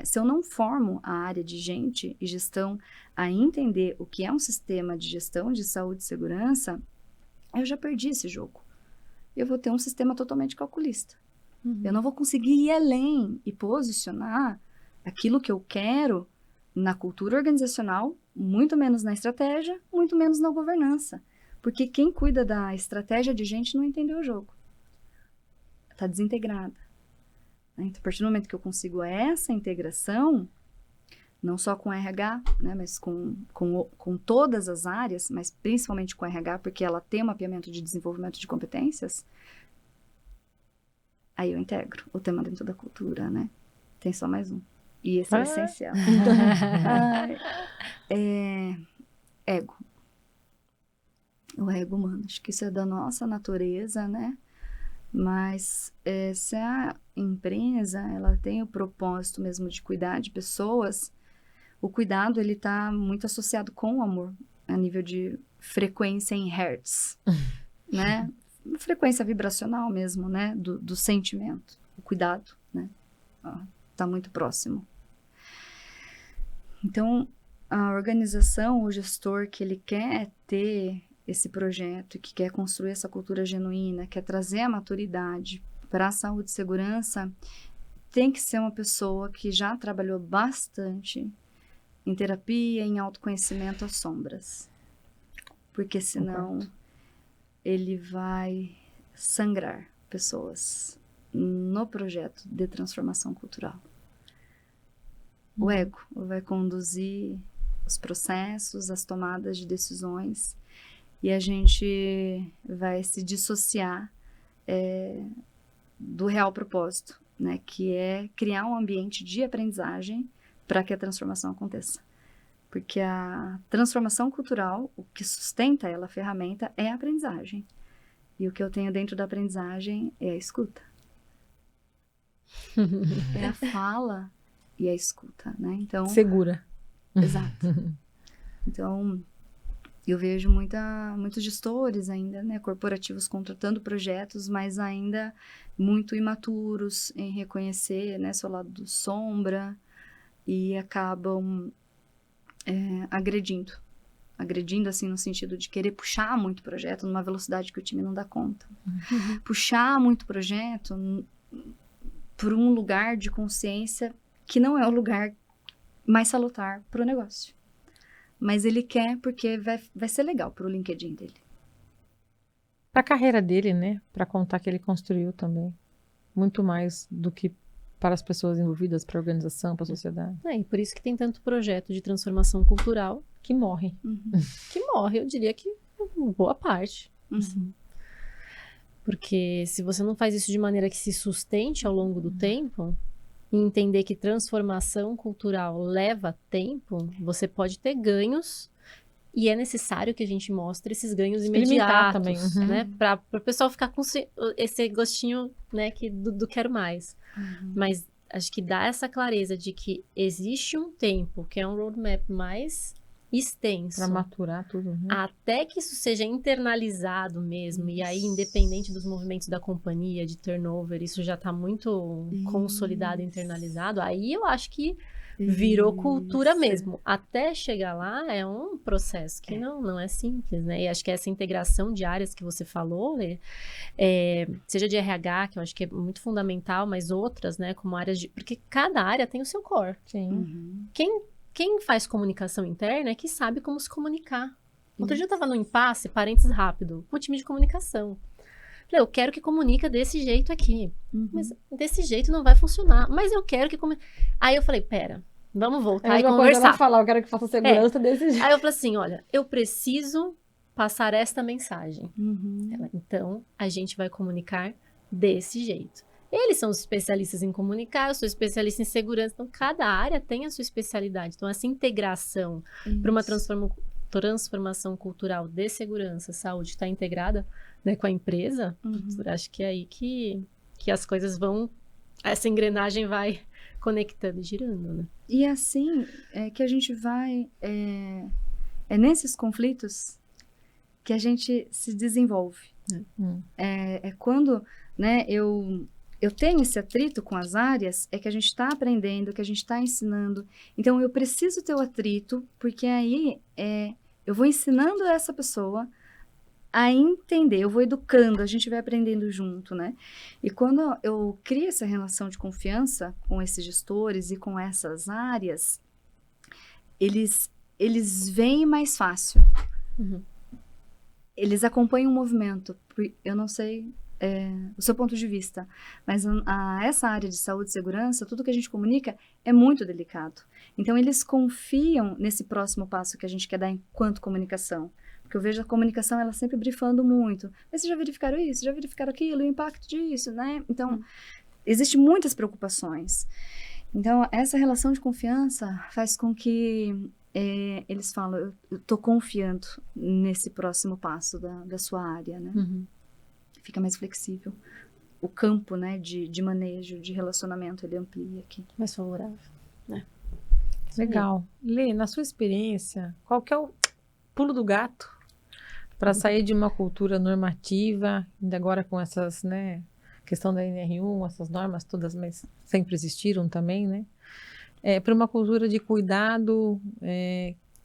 se eu não formo a área de gente e gestão a entender o que é um sistema de gestão de saúde e segurança, eu já perdi esse jogo. Eu vou ter um sistema totalmente calculista. Eu não vou conseguir ir além e posicionar aquilo que eu quero na cultura organizacional, muito menos na estratégia, muito menos na governança. Porque quem cuida da estratégia de gente não entendeu o jogo. Está desintegrada. Então, a partir do momento que eu consigo essa integração, não só com RH, né, mas com todas as áreas, mas principalmente com RH, porque ela tem um mapeamento de desenvolvimento de competências, aí eu integro o tema dentro da cultura, né? Tem só mais um. E esse é essencial. Ego. O ego humano. Acho que isso é da nossa natureza, né? Mas se a empresa ela tem o propósito mesmo de cuidar de pessoas, o cuidado ele está muito associado com o amor, a nível de frequência em hertz, né? Frequência vibracional mesmo, né? Do sentimento. O cuidado, né? Está muito próximo. Então, a organização, o gestor que ele quer ter esse projeto, que quer construir essa cultura genuína, quer trazer a maturidade para a saúde e segurança, tem que ser uma pessoa que já trabalhou bastante em terapia, em autoconhecimento às sombras. Porque senão ele vai sangrar pessoas no projeto de transformação cultural. O ego vai conduzir os processos, as tomadas de decisões, e a gente vai se dissociar do real propósito, né, que é criar um ambiente de aprendizagem para que a transformação aconteça. Porque a transformação cultural, o que sustenta ela, a ferramenta, é a aprendizagem. E o que eu tenho dentro da aprendizagem é a escuta. É a fala e a escuta, né? Então, Segura. exato. Então, eu vejo muitos gestores ainda, né, corporativos contratando projetos, mas ainda muito imaturos em reconhecer, né, seu lado sombra, e acabam agredindo assim no sentido de querer puxar muito o projeto numa velocidade que o time não dá conta. Puxar muito o projeto por um lugar de consciência que não é o lugar mais salutar para o negócio. Mas ele quer porque vai ser legal para o LinkedIn dele. Para a carreira dele, né? Para contar que ele construiu também. Muito mais do que para as pessoas envolvidas, para a organização, para a sociedade. E por isso que tem tanto projeto de transformação cultural Que morre. que morre, eu diria que boa parte. Uhum. Porque se você não faz isso de maneira que se sustente ao longo do tempo, e entender que transformação cultural leva tempo, você pode ter ganhos, e é necessário que a gente mostre esses ganhos Experimentar imediatos, também, né? Para o pessoal ficar com esse gostinho, né, do quero mais. Mas acho que dá essa clareza de que existe um tempo, que é um roadmap mais extenso, Para maturar tudo, né? até que isso seja internalizado mesmo, e aí, independente dos movimentos da companhia, de turnover, isso já está muito consolidado, internalizado, aí eu acho que virou cultura Isso. mesmo. Até chegar lá é um processo que não é simples, né? E acho que essa integração de áreas que você falou, seja de RH, que eu acho que é muito fundamental, mas outras, né, como áreas de... Porque cada área tem o seu core. Sim. Quem faz comunicação interna é que sabe como se comunicar. Outro dia eu tava no impasse, parênteses rápido, com o time de comunicação. Falei, eu quero que comunica desse jeito aqui. Mas desse jeito não vai funcionar. Mas eu quero que comunique. Aí eu falei, pera, vamos voltar e conversar. Falar, eu quero que faça segurança desse jeito. Aí eu falei assim, olha, eu preciso passar esta mensagem. Ela, então, a gente vai comunicar desse jeito. Eles são os especialistas em comunicar, eu sou especialista em segurança, então cada área tem a sua especialidade. Então, essa integração para uma transformação cultural de segurança, saúde, está integrada, né, com a empresa, acho que é aí que as coisas vão, essa engrenagem vai conectando e girando, né? E assim é que a gente vai, é nesses conflitos que a gente se desenvolve. É quando, né, eu tenho esse atrito com as áreas, é que a gente está aprendendo, que a gente está ensinando. Então, eu preciso ter o atrito, porque aí eu vou ensinando essa pessoa a entender, eu vou educando, a gente vai aprendendo junto, né? E quando eu crio essa relação de confiança com esses gestores e com essas áreas, eles vêm mais fácil. Eles acompanham o movimento. Eu não sei o seu ponto de vista, mas essa área de saúde e segurança, tudo que a gente comunica é muito delicado. Então, eles confiam nesse próximo passo que a gente quer dar enquanto comunicação. Porque eu vejo a comunicação, ela sempre brifando muito. Mas vocês já verificaram isso? Já verificaram aquilo? O impacto disso, né? Então, existem muitas preocupações. Então, essa relação de confiança faz com que eles falam, eu tô confiando nesse próximo passo da sua área, né? Fica mais flexível. O campo, né, de manejo, de relacionamento, ele amplia aqui. Mais favorável, né? Legal. Lê, na sua experiência, qual que é o pulo do gato para sair de uma cultura normativa, ainda agora com essas, né, questão da NR1, essas normas todas, mas sempre existiram também, né? para uma cultura de cuidado,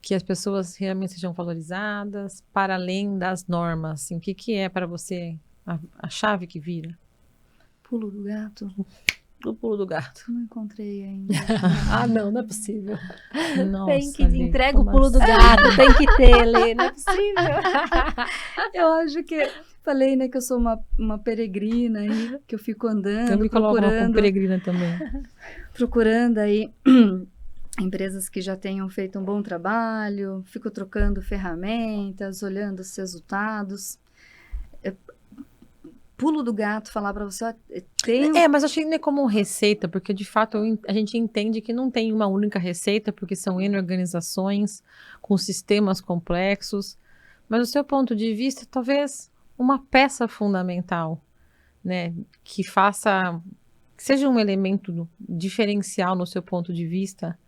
que as pessoas realmente sejam valorizadas, para além das normas? Assim, o que é para você a chave que vira? Pulo do gato? O pulo do gato. Não encontrei ainda. Não é possível. Nossa, Tem que Lê, entrega o como pulo do assim? gato, tem que ter, Lê, não é possível. Eu acho que... Falei, né, que eu sou uma peregrina aí, que eu fico andando, Eu me coloco como procurando, peregrina também. procurando aí empresas que já tenham feito um bom trabalho, fico trocando ferramentas, olhando os resultados. Pulo do gato, falar para você, ó, tem... Mas eu achei que não é como receita, porque de fato a gente entende que não tem uma única receita, porque são N organizações com sistemas complexos, mas do seu ponto de vista, talvez uma peça fundamental, né, que seja um elemento diferencial no seu ponto de vista,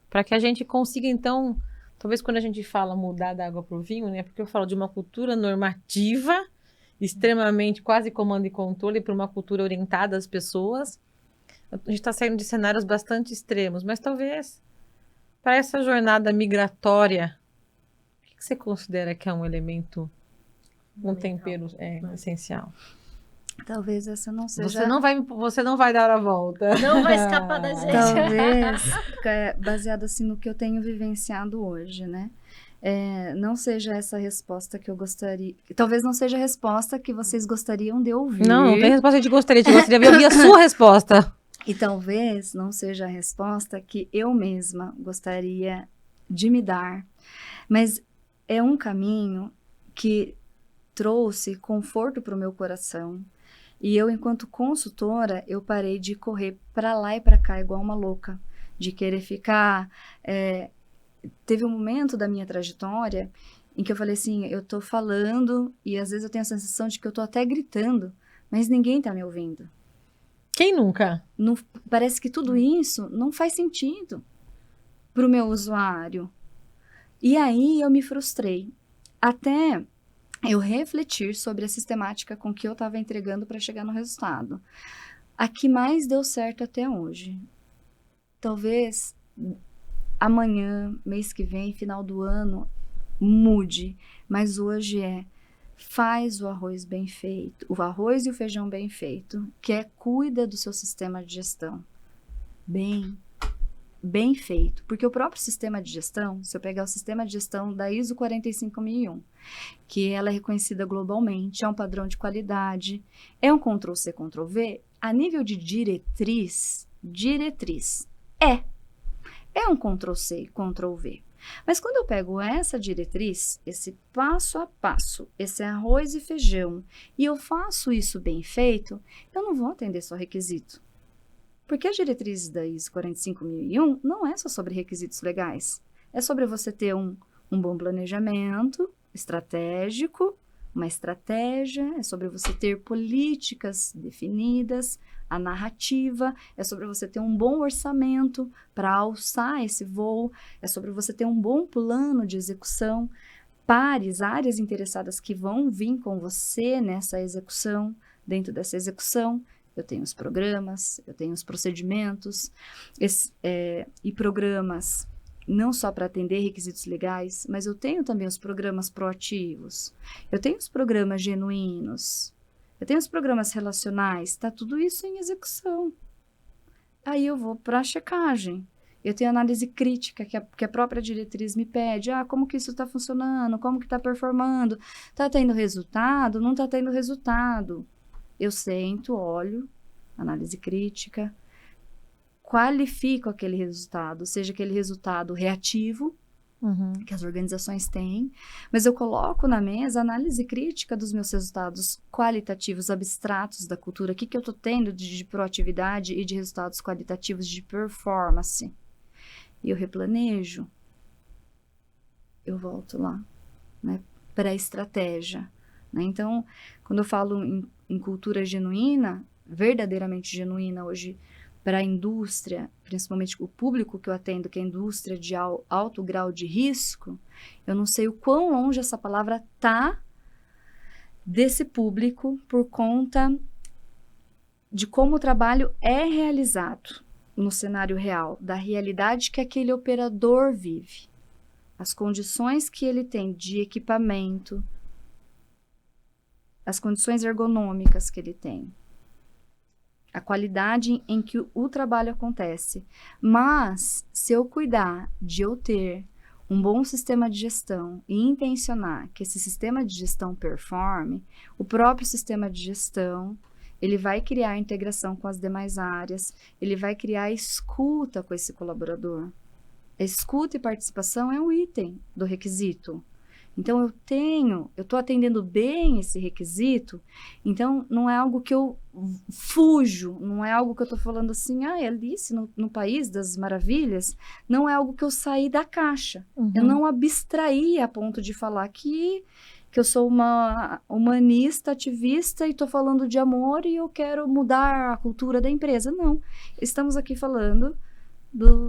para que a gente consiga, então, talvez quando a gente fala mudar da água para o vinho, né, porque eu falo de uma cultura normativa, extremamente quase comando e controle, para uma cultura orientada às pessoas. A gente está saindo de cenários bastante extremos, mas talvez para essa jornada migratória, o que você considera que é um elemento, um tempero essencial? Talvez essa não seja... Você não vai dar a volta. Não vai escapar da gente. Talvez, baseado assim no que eu tenho vivenciado hoje, né? Não seja essa resposta que eu gostaria... Talvez não seja a resposta que vocês gostariam de ouvir. Não tem resposta que a gente gostaria de ouvir a sua resposta. E talvez não seja a resposta que eu mesma gostaria de me dar. Mas é um caminho que trouxe conforto para o meu coração. E eu, enquanto consultora, eu parei de correr para lá e para cá igual uma louca. De querer ficar... Teve um momento da minha trajetória em que eu falei assim, eu tô falando e às vezes eu tenho a sensação de que eu tô até gritando, mas ninguém tá me ouvindo. Quem nunca? Não, parece que tudo isso não faz sentido pro meu usuário. E aí eu me frustrei. Até eu refletir sobre a sistemática com que eu estava entregando para chegar no resultado. A que mais deu certo até hoje. Talvez... amanhã, mês que vem, final do ano, mude. Mas hoje faz o arroz bem feito, o arroz e o feijão bem feito, cuida do seu sistema de gestão. Bem feito. Porque o próprio sistema de gestão, se eu pegar o sistema de gestão da ISO 45001, que ela é reconhecida globalmente, é um padrão de qualidade, é um Ctrl+C, Ctrl+V, a nível de diretriz, é um Ctrl+C, Ctrl+V. Mas quando eu pego essa diretriz, esse passo a passo, esse arroz e feijão, e eu faço isso bem feito, eu não vou atender só requisito. Porque as diretrizes da ISO 45001 não é só sobre requisitos legais. É sobre você ter um bom planejamento estratégico, uma estratégia, é sobre você ter políticas definidas, a narrativa, é sobre você ter um bom orçamento para alçar esse voo, é sobre você ter um bom plano de execução, áreas interessadas que vão vir com você nessa execução, dentro dessa execução, eu tenho os programas, eu tenho os procedimentos, e programas não só para atender requisitos legais, mas eu tenho também os programas proativos, eu tenho os programas genuínos, eu tenho os programas relacionais, está tudo isso em execução. Aí eu vou para a checagem, eu tenho análise crítica que a própria diretriz me pede, como que isso está funcionando, como que está performando, está tendo resultado, não está tendo resultado. Eu sento, olho, análise crítica, qualifico aquele resultado, seja aquele resultado reativo, que as organizações têm, mas eu coloco na mesa a análise crítica dos meus resultados qualitativos, abstratos da cultura, o que eu estou tendo de proatividade e de resultados qualitativos de performance. E eu replanejo, eu volto lá, né, para a estratégia. Né? Então, quando eu falo em cultura genuína, verdadeiramente genuína hoje, para a indústria, principalmente o público que eu atendo, que é a indústria de alto grau de risco, eu não sei o quão longe essa palavra está desse público por conta de como o trabalho é realizado. no cenário real, da realidade que aquele operador vive, as condições que ele tem de equipamento, as condições ergonômicas que ele tem, a qualidade em que o trabalho acontece. Mas, se eu cuidar de eu ter um bom sistema de gestão e intencionar que esse sistema de gestão performe, o próprio sistema de gestão, ele vai criar integração com as demais áreas, ele vai criar escuta com esse colaborador. A escuta e participação é um item do requisito. Então, eu estou atendendo bem esse requisito, então não é algo que eu fujo, não é algo que eu estou falando assim, Alice, no País das Maravilhas, não é algo que eu saí da caixa. Eu não abstraí a ponto de falar que eu sou uma humanista, ativista, e estou falando de amor e eu quero mudar a cultura da empresa. Não, estamos aqui falando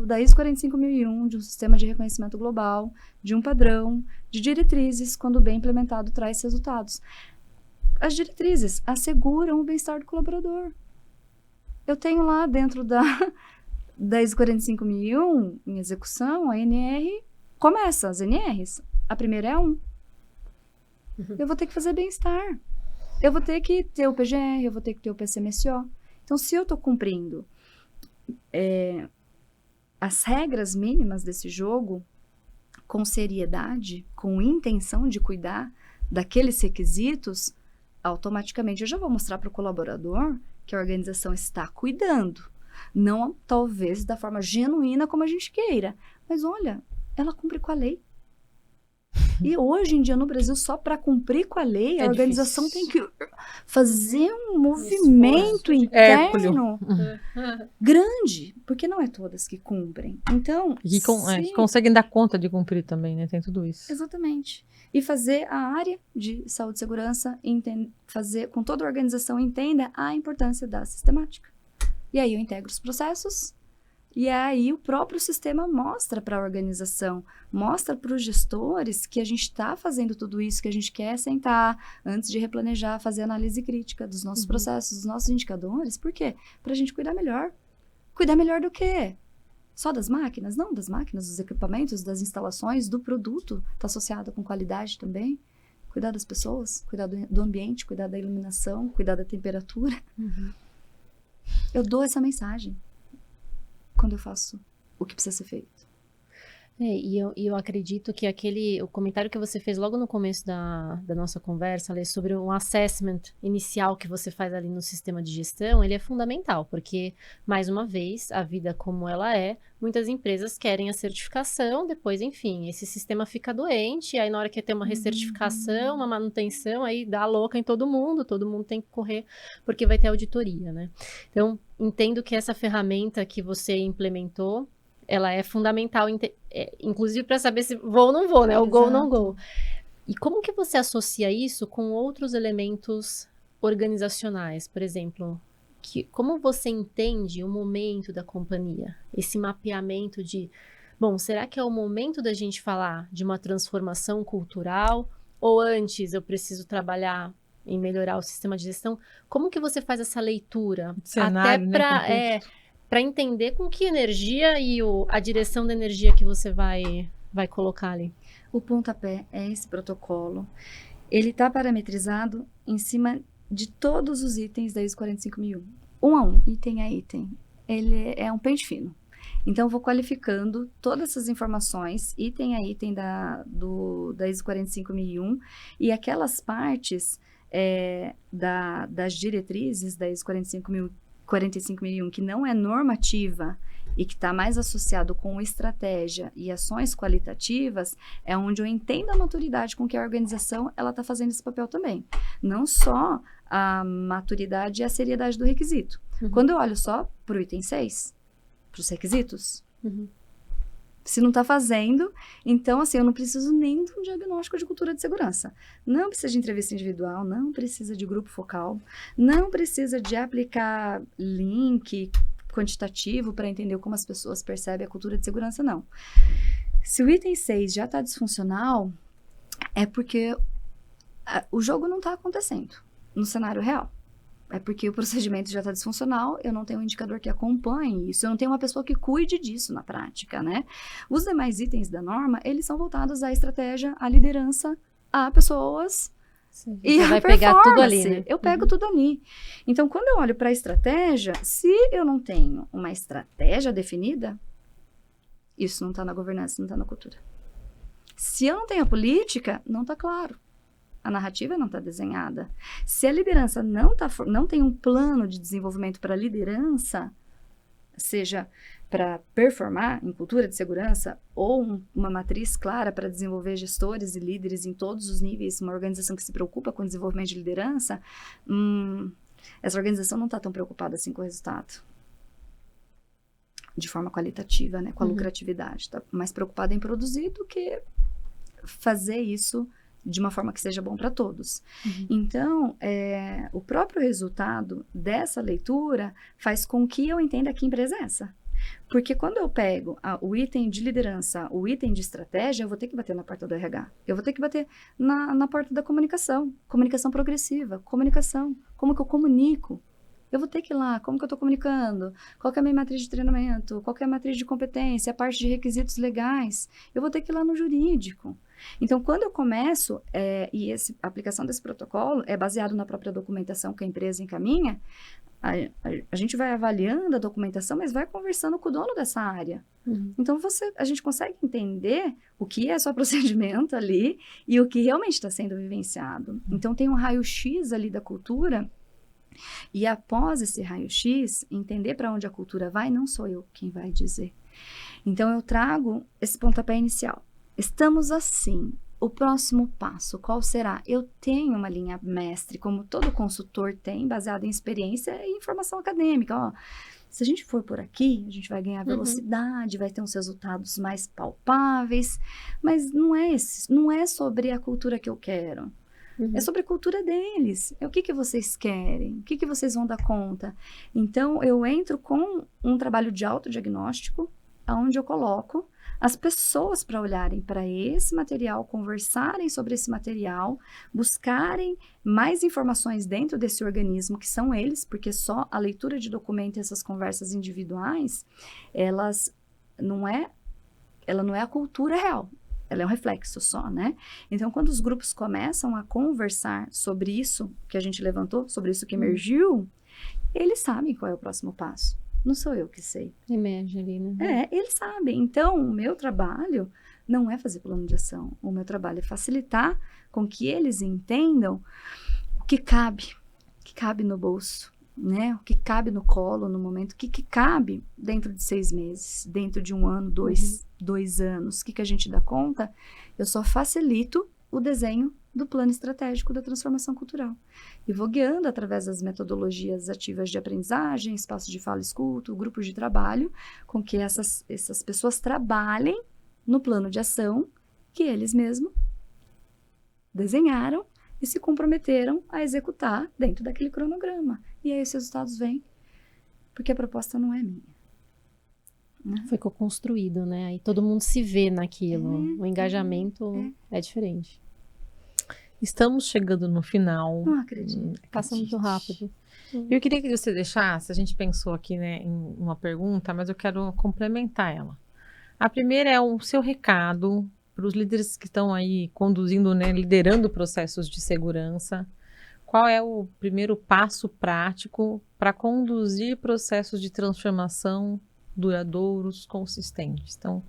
da ISO 45001, de um sistema de reconhecimento global, de um padrão, de diretrizes, quando bem implementado, traz resultados. As diretrizes asseguram o bem-estar do colaborador. Eu tenho lá dentro da ISO 45001, em execução, a NR começa, as NRs. A primeira é 1. Eu vou ter que fazer bem-estar. Eu vou ter que ter o PGR, eu vou ter que ter o PCMSO. Então, se eu estou cumprindo as regras mínimas desse jogo, com seriedade, com intenção de cuidar daqueles requisitos, automaticamente eu já vou mostrar para o colaborador que a organização está cuidando. Não, talvez, da forma genuína como a gente queira. Mas, olha, ela cumpre com a lei. E hoje em dia, no Brasil, só para cumprir com a lei, a organização tem que fazer um movimento interno grande, porque não é todas que cumprem. Então, que conseguem dar conta de cumprir também, né? Tem tudo isso. Exatamente. E fazer a área de saúde e segurança, fazer com toda a organização entenda a importância da sistemática. E aí eu integro os processos. E aí o próprio sistema mostra para a organização, mostra para os gestores que a gente está fazendo tudo isso, que a gente quer sentar antes de replanejar, fazer análise crítica dos nossos processos, dos nossos indicadores. Por quê? Para a gente cuidar melhor. Cuidar melhor do quê? Só das máquinas? Não, das máquinas, dos equipamentos, das instalações, do produto. Está associado com qualidade também. Cuidar das pessoas, cuidar do ambiente, cuidar da iluminação, cuidar da temperatura. Eu dou essa mensagem quando eu faço o que precisa ser feito. E eu acredito que o comentário que você fez logo no começo da nossa conversa, Lê, sobre um assessment inicial que você faz ali no sistema de gestão, ele é fundamental, porque, mais uma vez, a vida como ela é, muitas empresas querem a certificação, depois, enfim, esse sistema fica doente, aí na hora que ter uma recertificação, uma manutenção, aí dá louca em todo mundo tem que correr, porque vai ter auditoria, né? Então, entendo que essa ferramenta que você implementou, ela é fundamental, inclusive para saber se vou ou não vou, né? O go ou não go. E como que você associa isso com outros elementos organizacionais? Por exemplo, como você entende o momento da companhia? Esse mapeamento de, bom, será que é o momento da gente falar de uma transformação cultural? Ou antes eu preciso trabalhar em melhorar o sistema de gestão? Como que você faz essa leitura? Cenário, até para entender com que energia e a direção da energia que você vai colocar ali. O pontapé é esse protocolo. Ele está parametrizado em cima de todos os itens da ISO 45001. Um a um, item a item. Ele é um pente fino. Então, eu vou qualificando todas essas informações, item a item da ISO 45001, e aquelas partes das diretrizes da ISO 45001 que não é normativa e que está mais associado com estratégia e ações qualitativas, é onde eu entendo a maturidade com que a organização está fazendo esse papel também. Não só a maturidade e a seriedade do requisito. Quando eu olho só para o item 6, para os requisitos, se não está fazendo, então, assim, eu não preciso nem de um diagnóstico de cultura de segurança. Não precisa de entrevista individual, não precisa de grupo focal, não precisa de aplicar link quantitativo para entender como as pessoas percebem a cultura de segurança, não. Se o item 6 já está disfuncional, é porque o jogo não está acontecendo no cenário real. É porque o procedimento já está disfuncional, eu não tenho um indicador que acompanhe isso, eu não tenho uma pessoa que cuide disso na prática, né? Os demais itens da norma, eles são voltados à estratégia, à liderança, a pessoas e Você a vai pegar tudo ali, performance. né? Eu pego tudo ali. Então, quando eu olho para a estratégia, se eu não tenho uma estratégia definida, isso não está na governança, não está na cultura. Se eu não tenho a política, não está claro. A narrativa não está desenhada. Se a liderança não tem um plano de desenvolvimento para a liderança, seja para performar em cultura de segurança ou uma matriz clara para desenvolver gestores e líderes em todos os níveis, uma organização que se preocupa com o desenvolvimento de liderança, essa organização não está tão preocupada assim com o resultado. De forma qualitativa, né, com a lucratividade. Está mais preocupada em produzir do que fazer isso de uma forma que seja bom para todos. Então, o próprio resultado dessa leitura faz com que eu entenda que empresa é essa. Porque quando eu pego o item de liderança, o item de estratégia, eu vou ter que bater na porta do RH. Eu vou ter que bater na porta da comunicação. Comunicação progressiva, comunicação. Como que eu comunico? Eu vou ter que ir lá, como que eu estou comunicando? Qual que é a minha matriz de treinamento? Qual que é a matriz de competência? A parte de requisitos legais? Eu vou ter que ir lá no jurídico. Então, quando eu começo, a aplicação desse protocolo é baseado na própria documentação que a empresa encaminha, a gente vai avaliando a documentação, mas vai conversando com o dono dessa área. Então, a gente consegue entender o que é só procedimento ali e o que realmente está sendo vivenciado. Então, tem um raio-x ali da cultura. E após esse raio-x, entender para onde a cultura vai, não sou eu quem vai dizer. Então, eu trago esse pontapé inicial. Estamos assim. O próximo passo, qual será? Eu tenho uma linha mestre, como todo consultor tem, baseada em experiência e informação acadêmica. Ó, se a gente for por aqui, a gente vai ganhar velocidade, vai ter uns resultados mais palpáveis, mas não é sobre a cultura que eu quero. É sobre a cultura deles. É o que vocês querem? O que vocês vão dar conta? Então, eu entro com um trabalho de autodiagnóstico, onde eu coloco as pessoas para olharem para esse material, conversarem sobre esse material, buscarem mais informações dentro desse organismo, que são eles, porque só a leitura de documento e essas conversas individuais, ela não é a cultura real. Ela é um reflexo só, né? Então, quando os grupos começam a conversar sobre isso que a gente levantou, sobre isso que emergiu, eles sabem qual é o próximo passo. Não sou eu que sei. Emerge ali, né? Eles sabem. Então, o meu trabalho não é fazer plano de ação. O meu trabalho é facilitar com que eles entendam o que cabe no bolso, né? O que cabe no colo no momento, o que cabe dentro de 6 meses, dentro de 1 ano, 2 anos, o que a gente dá conta. Eu só facilito o desenho do plano estratégico da transformação cultural. E vou guiando através das metodologias ativas de aprendizagem, espaço de fala e escuta, grupos de trabalho, com que essas pessoas trabalhem no plano de ação que eles mesmos desenharam e se comprometeram a executar dentro daquele cronograma. E aí os resultados vêm, porque a proposta não é minha. Né? Foi co-construído, né? Aí todo mundo se vê naquilo. O engajamento é diferente. Estamos chegando no final. Não acredito. Passa muito rápido. Eu queria que você deixasse, a gente pensou aqui, né, em uma pergunta, mas eu quero complementar ela. A primeira é o seu recado para os líderes que estão aí conduzindo, né, liderando processos de segurança. Qual é o primeiro passo prático para conduzir processos de transformação duradouros, consistentes? Então,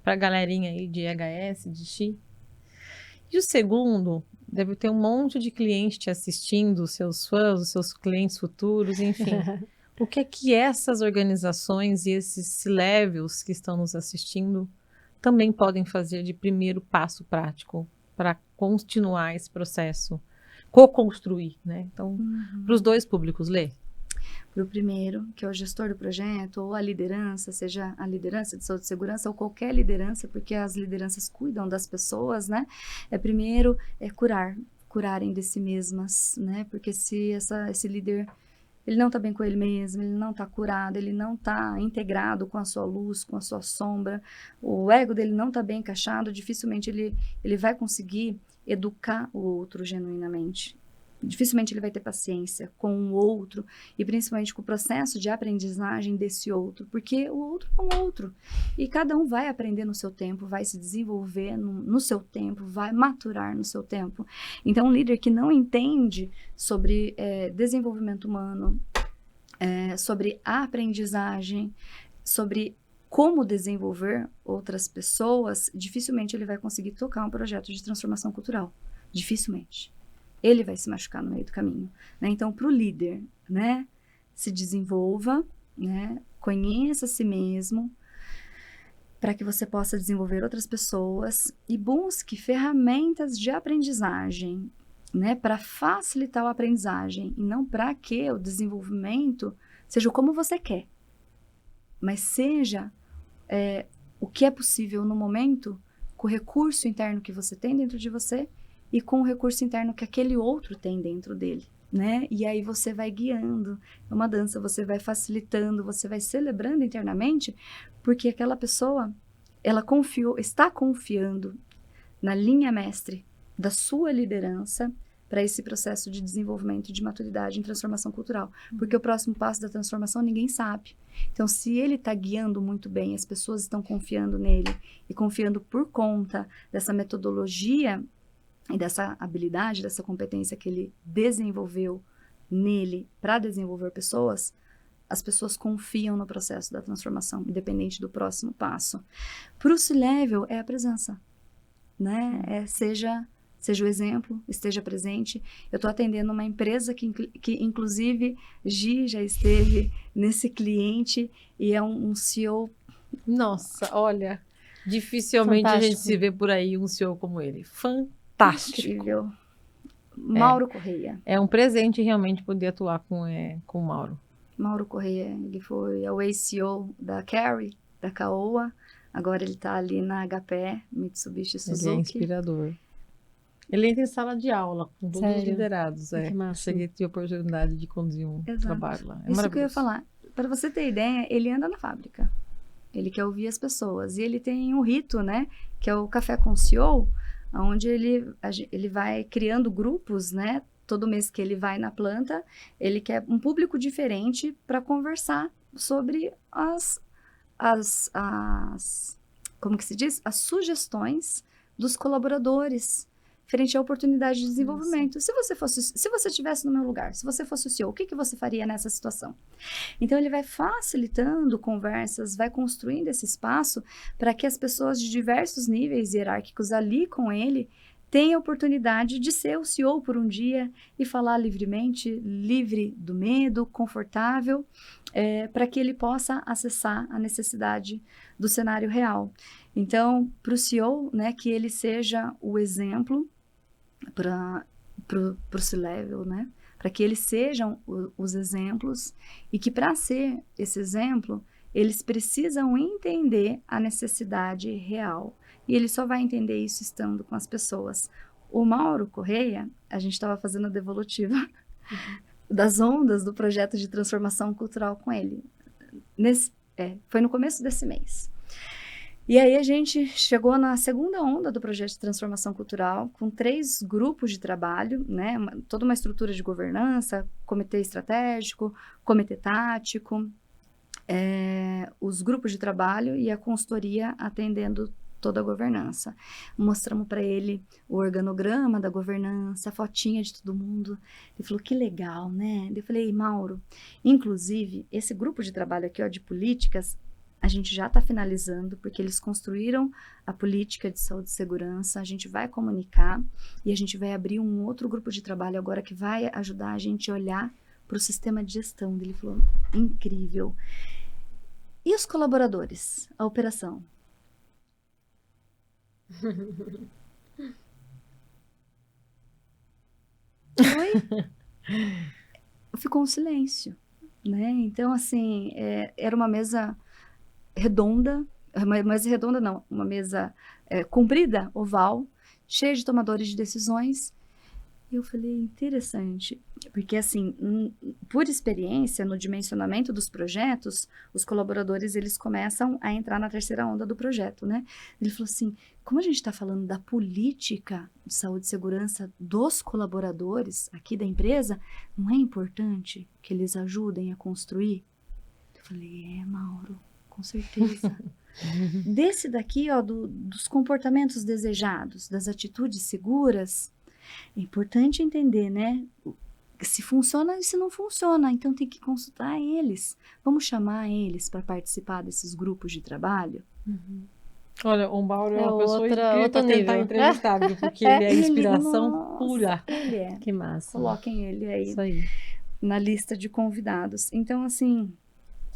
para a galerinha aí de EHS, de XI. E o segundo, deve ter um monte de clientes te assistindo, os seus fãs, os seus clientes futuros, enfim. O que é que essas organizações e esses C-levels que estão nos assistindo também podem fazer de primeiro passo prático para continuar esse processo, co-construir, né? Então, para os dois públicos, Lê. Para o primeiro, que é o gestor do projeto, ou a liderança, seja a liderança de saúde e segurança, ou qualquer liderança, porque as lideranças cuidam das pessoas, né? Primeiro, curarem de si mesmas, né? Porque se esse líder, ele não está bem com ele mesmo, ele não está curado, ele não está integrado com a sua luz, com a sua sombra, o ego dele não está bem encaixado, dificilmente ele vai conseguir educar o outro genuinamente. Dificilmente ele vai ter paciência com o outro e principalmente com o processo de aprendizagem desse outro, porque o outro é um outro e cada um vai aprender no seu tempo, vai se desenvolver no seu tempo, vai maturar no seu tempo. Então, um líder que não entende sobre desenvolvimento humano, sobre a aprendizagem, sobre como desenvolver outras pessoas, dificilmente ele vai conseguir tocar um projeto de transformação cultural. Dificilmente. Ele vai se machucar no meio do caminho, né? Então, para o líder, né, se desenvolva, né, conheça a si mesmo, para que você possa desenvolver outras pessoas e busque ferramentas de aprendizagem, né, para facilitar a aprendizagem e não para que o desenvolvimento seja como você quer, mas seja o que é possível no momento com o recurso interno que você tem dentro de você e com o recurso interno que aquele outro tem dentro dele, né? E aí você vai guiando, é uma dança, você vai facilitando, você vai celebrando internamente, porque aquela pessoa, ela está confiando na linha mestre da sua liderança para esse processo de desenvolvimento, de maturidade em transformação cultural. Porque o próximo passo da transformação ninguém sabe. Então, se ele está guiando muito bem, as pessoas estão confiando nele e confiando por conta dessa metodologia e dessa habilidade, dessa competência que ele desenvolveu nele para desenvolver pessoas, as pessoas confiam no processo da transformação, independente do próximo passo. Para o C-Level é a presença, né? Seja o exemplo, esteja presente. Eu estou atendendo uma empresa que inclusive, Gi já esteve nesse cliente e é um CEO. Nossa, olha, dificilmente a gente Fantástico. se vê por aí um CEO como ele. Fantástico. Incrível. Mauro Correia. É um presente realmente poder atuar com o Mauro. Mauro Correia, ele foi o ex-CEO da Carry, da Caoa. Agora ele está ali na HP, Mitsubishi Suzuki. Ele é inspirador. Ele entra em sala de aula com todos os Sério? liderados. Que massa. Cheguei a ter a oportunidade de conduzir um Exato. trabalho lá. É Isso que eu ia maravilhoso. falar. Para você ter ideia, ele anda na fábrica. Ele quer ouvir as pessoas. E ele tem um rito, né? Que é o Café com o CEO, onde ele vai criando grupos, né? Todo mês que ele vai na planta, ele quer um público diferente para conversar sobre como que se diz? As sugestões dos colaboradores frente à oportunidade de desenvolvimento. Se você estivesse no meu lugar, se você fosse o CEO, o que você faria nessa situação? Então, ele vai facilitando conversas, vai construindo esse espaço para que as pessoas de diversos níveis hierárquicos ali com ele tenham a oportunidade de ser o CEO por um dia e falar livremente, livre do medo, confortável, para que ele possa acessar a necessidade do cenário real. Então, para o CEO, né, que ele seja o exemplo para o C-Level, né? Para que eles sejam os exemplos e que para ser esse exemplo, eles precisam entender a necessidade real. E ele só vai entender isso estando com as pessoas. O Mauro Correia, a gente estava fazendo a devolutiva das ondas do projeto de transformação cultural com ele. Foi no começo desse mês. E aí a gente chegou na segunda onda do projeto de transformação cultural, com 3 grupos de trabalho, né? Toda uma estrutura de governança, comitê estratégico, comitê tático, os grupos de trabalho e a consultoria atendendo toda a governança. Mostramos para ele o organograma da governança, a fotinha de todo mundo. Ele falou, que legal, né? Eu falei, Mauro, inclusive, esse grupo de trabalho aqui, ó, de políticas, a gente já está finalizando, porque eles construíram a política de saúde e segurança, a gente vai comunicar e a gente vai abrir um outro grupo de trabalho agora que vai ajudar a gente a olhar para o sistema de gestão. Ele falou, incrível. E os colaboradores? A operação? Oi? Ficou um silêncio, né? Então, assim, era uma mesa redonda, uma mesa comprida, oval, cheia de tomadores de decisões, E eu falei, interessante, porque assim, por experiência, no dimensionamento dos projetos, os colaboradores, eles começam a entrar na terceira onda do projeto, né? Ele falou assim, como a gente está falando da política de saúde e segurança dos colaboradores aqui da empresa, não é importante que eles ajudem a construir? Eu falei, Mauro, com certeza. Desse daqui, ó, dos comportamentos desejados, das atitudes seguras, é importante entender, né? Se funciona e se não funciona. Então tem que consultar eles. Vamos chamar eles para participar desses grupos de trabalho? Olha, o Mauro é uma pessoa outro incrível para tentar nível. entrevistar, viu? Porque ele é inspiração Nossa, pura. Ele é. Que massa. Coloquem ele aí Isso aí. na lista de convidados. Então, assim,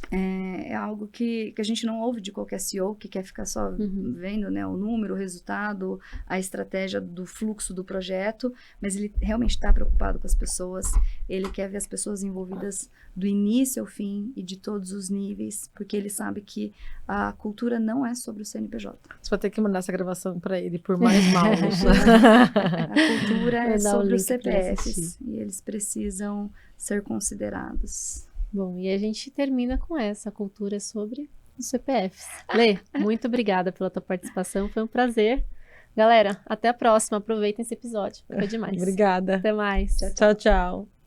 é algo que a gente não ouve de qualquer CEO que quer ficar só vendo, né, o número, o resultado, a estratégia do fluxo do projeto, mas ele realmente está preocupado com as pessoas, ele quer ver as pessoas envolvidas do início ao fim e de todos os níveis, porque ele sabe que a cultura não é sobre o CNPJ. Você vai ter que mandar essa gravação para ele por mais Mauros. A cultura é Vou dar o sobre os link pra ele CPFs assistir. e eles precisam ser considerados. Bom, e a gente termina com essa cultura sobre os CPFs. Lê, muito obrigada pela tua participação, foi um prazer. Galera, até a próxima, aproveitem esse episódio, foi demais. Obrigada. Até mais. Tchau, tchau.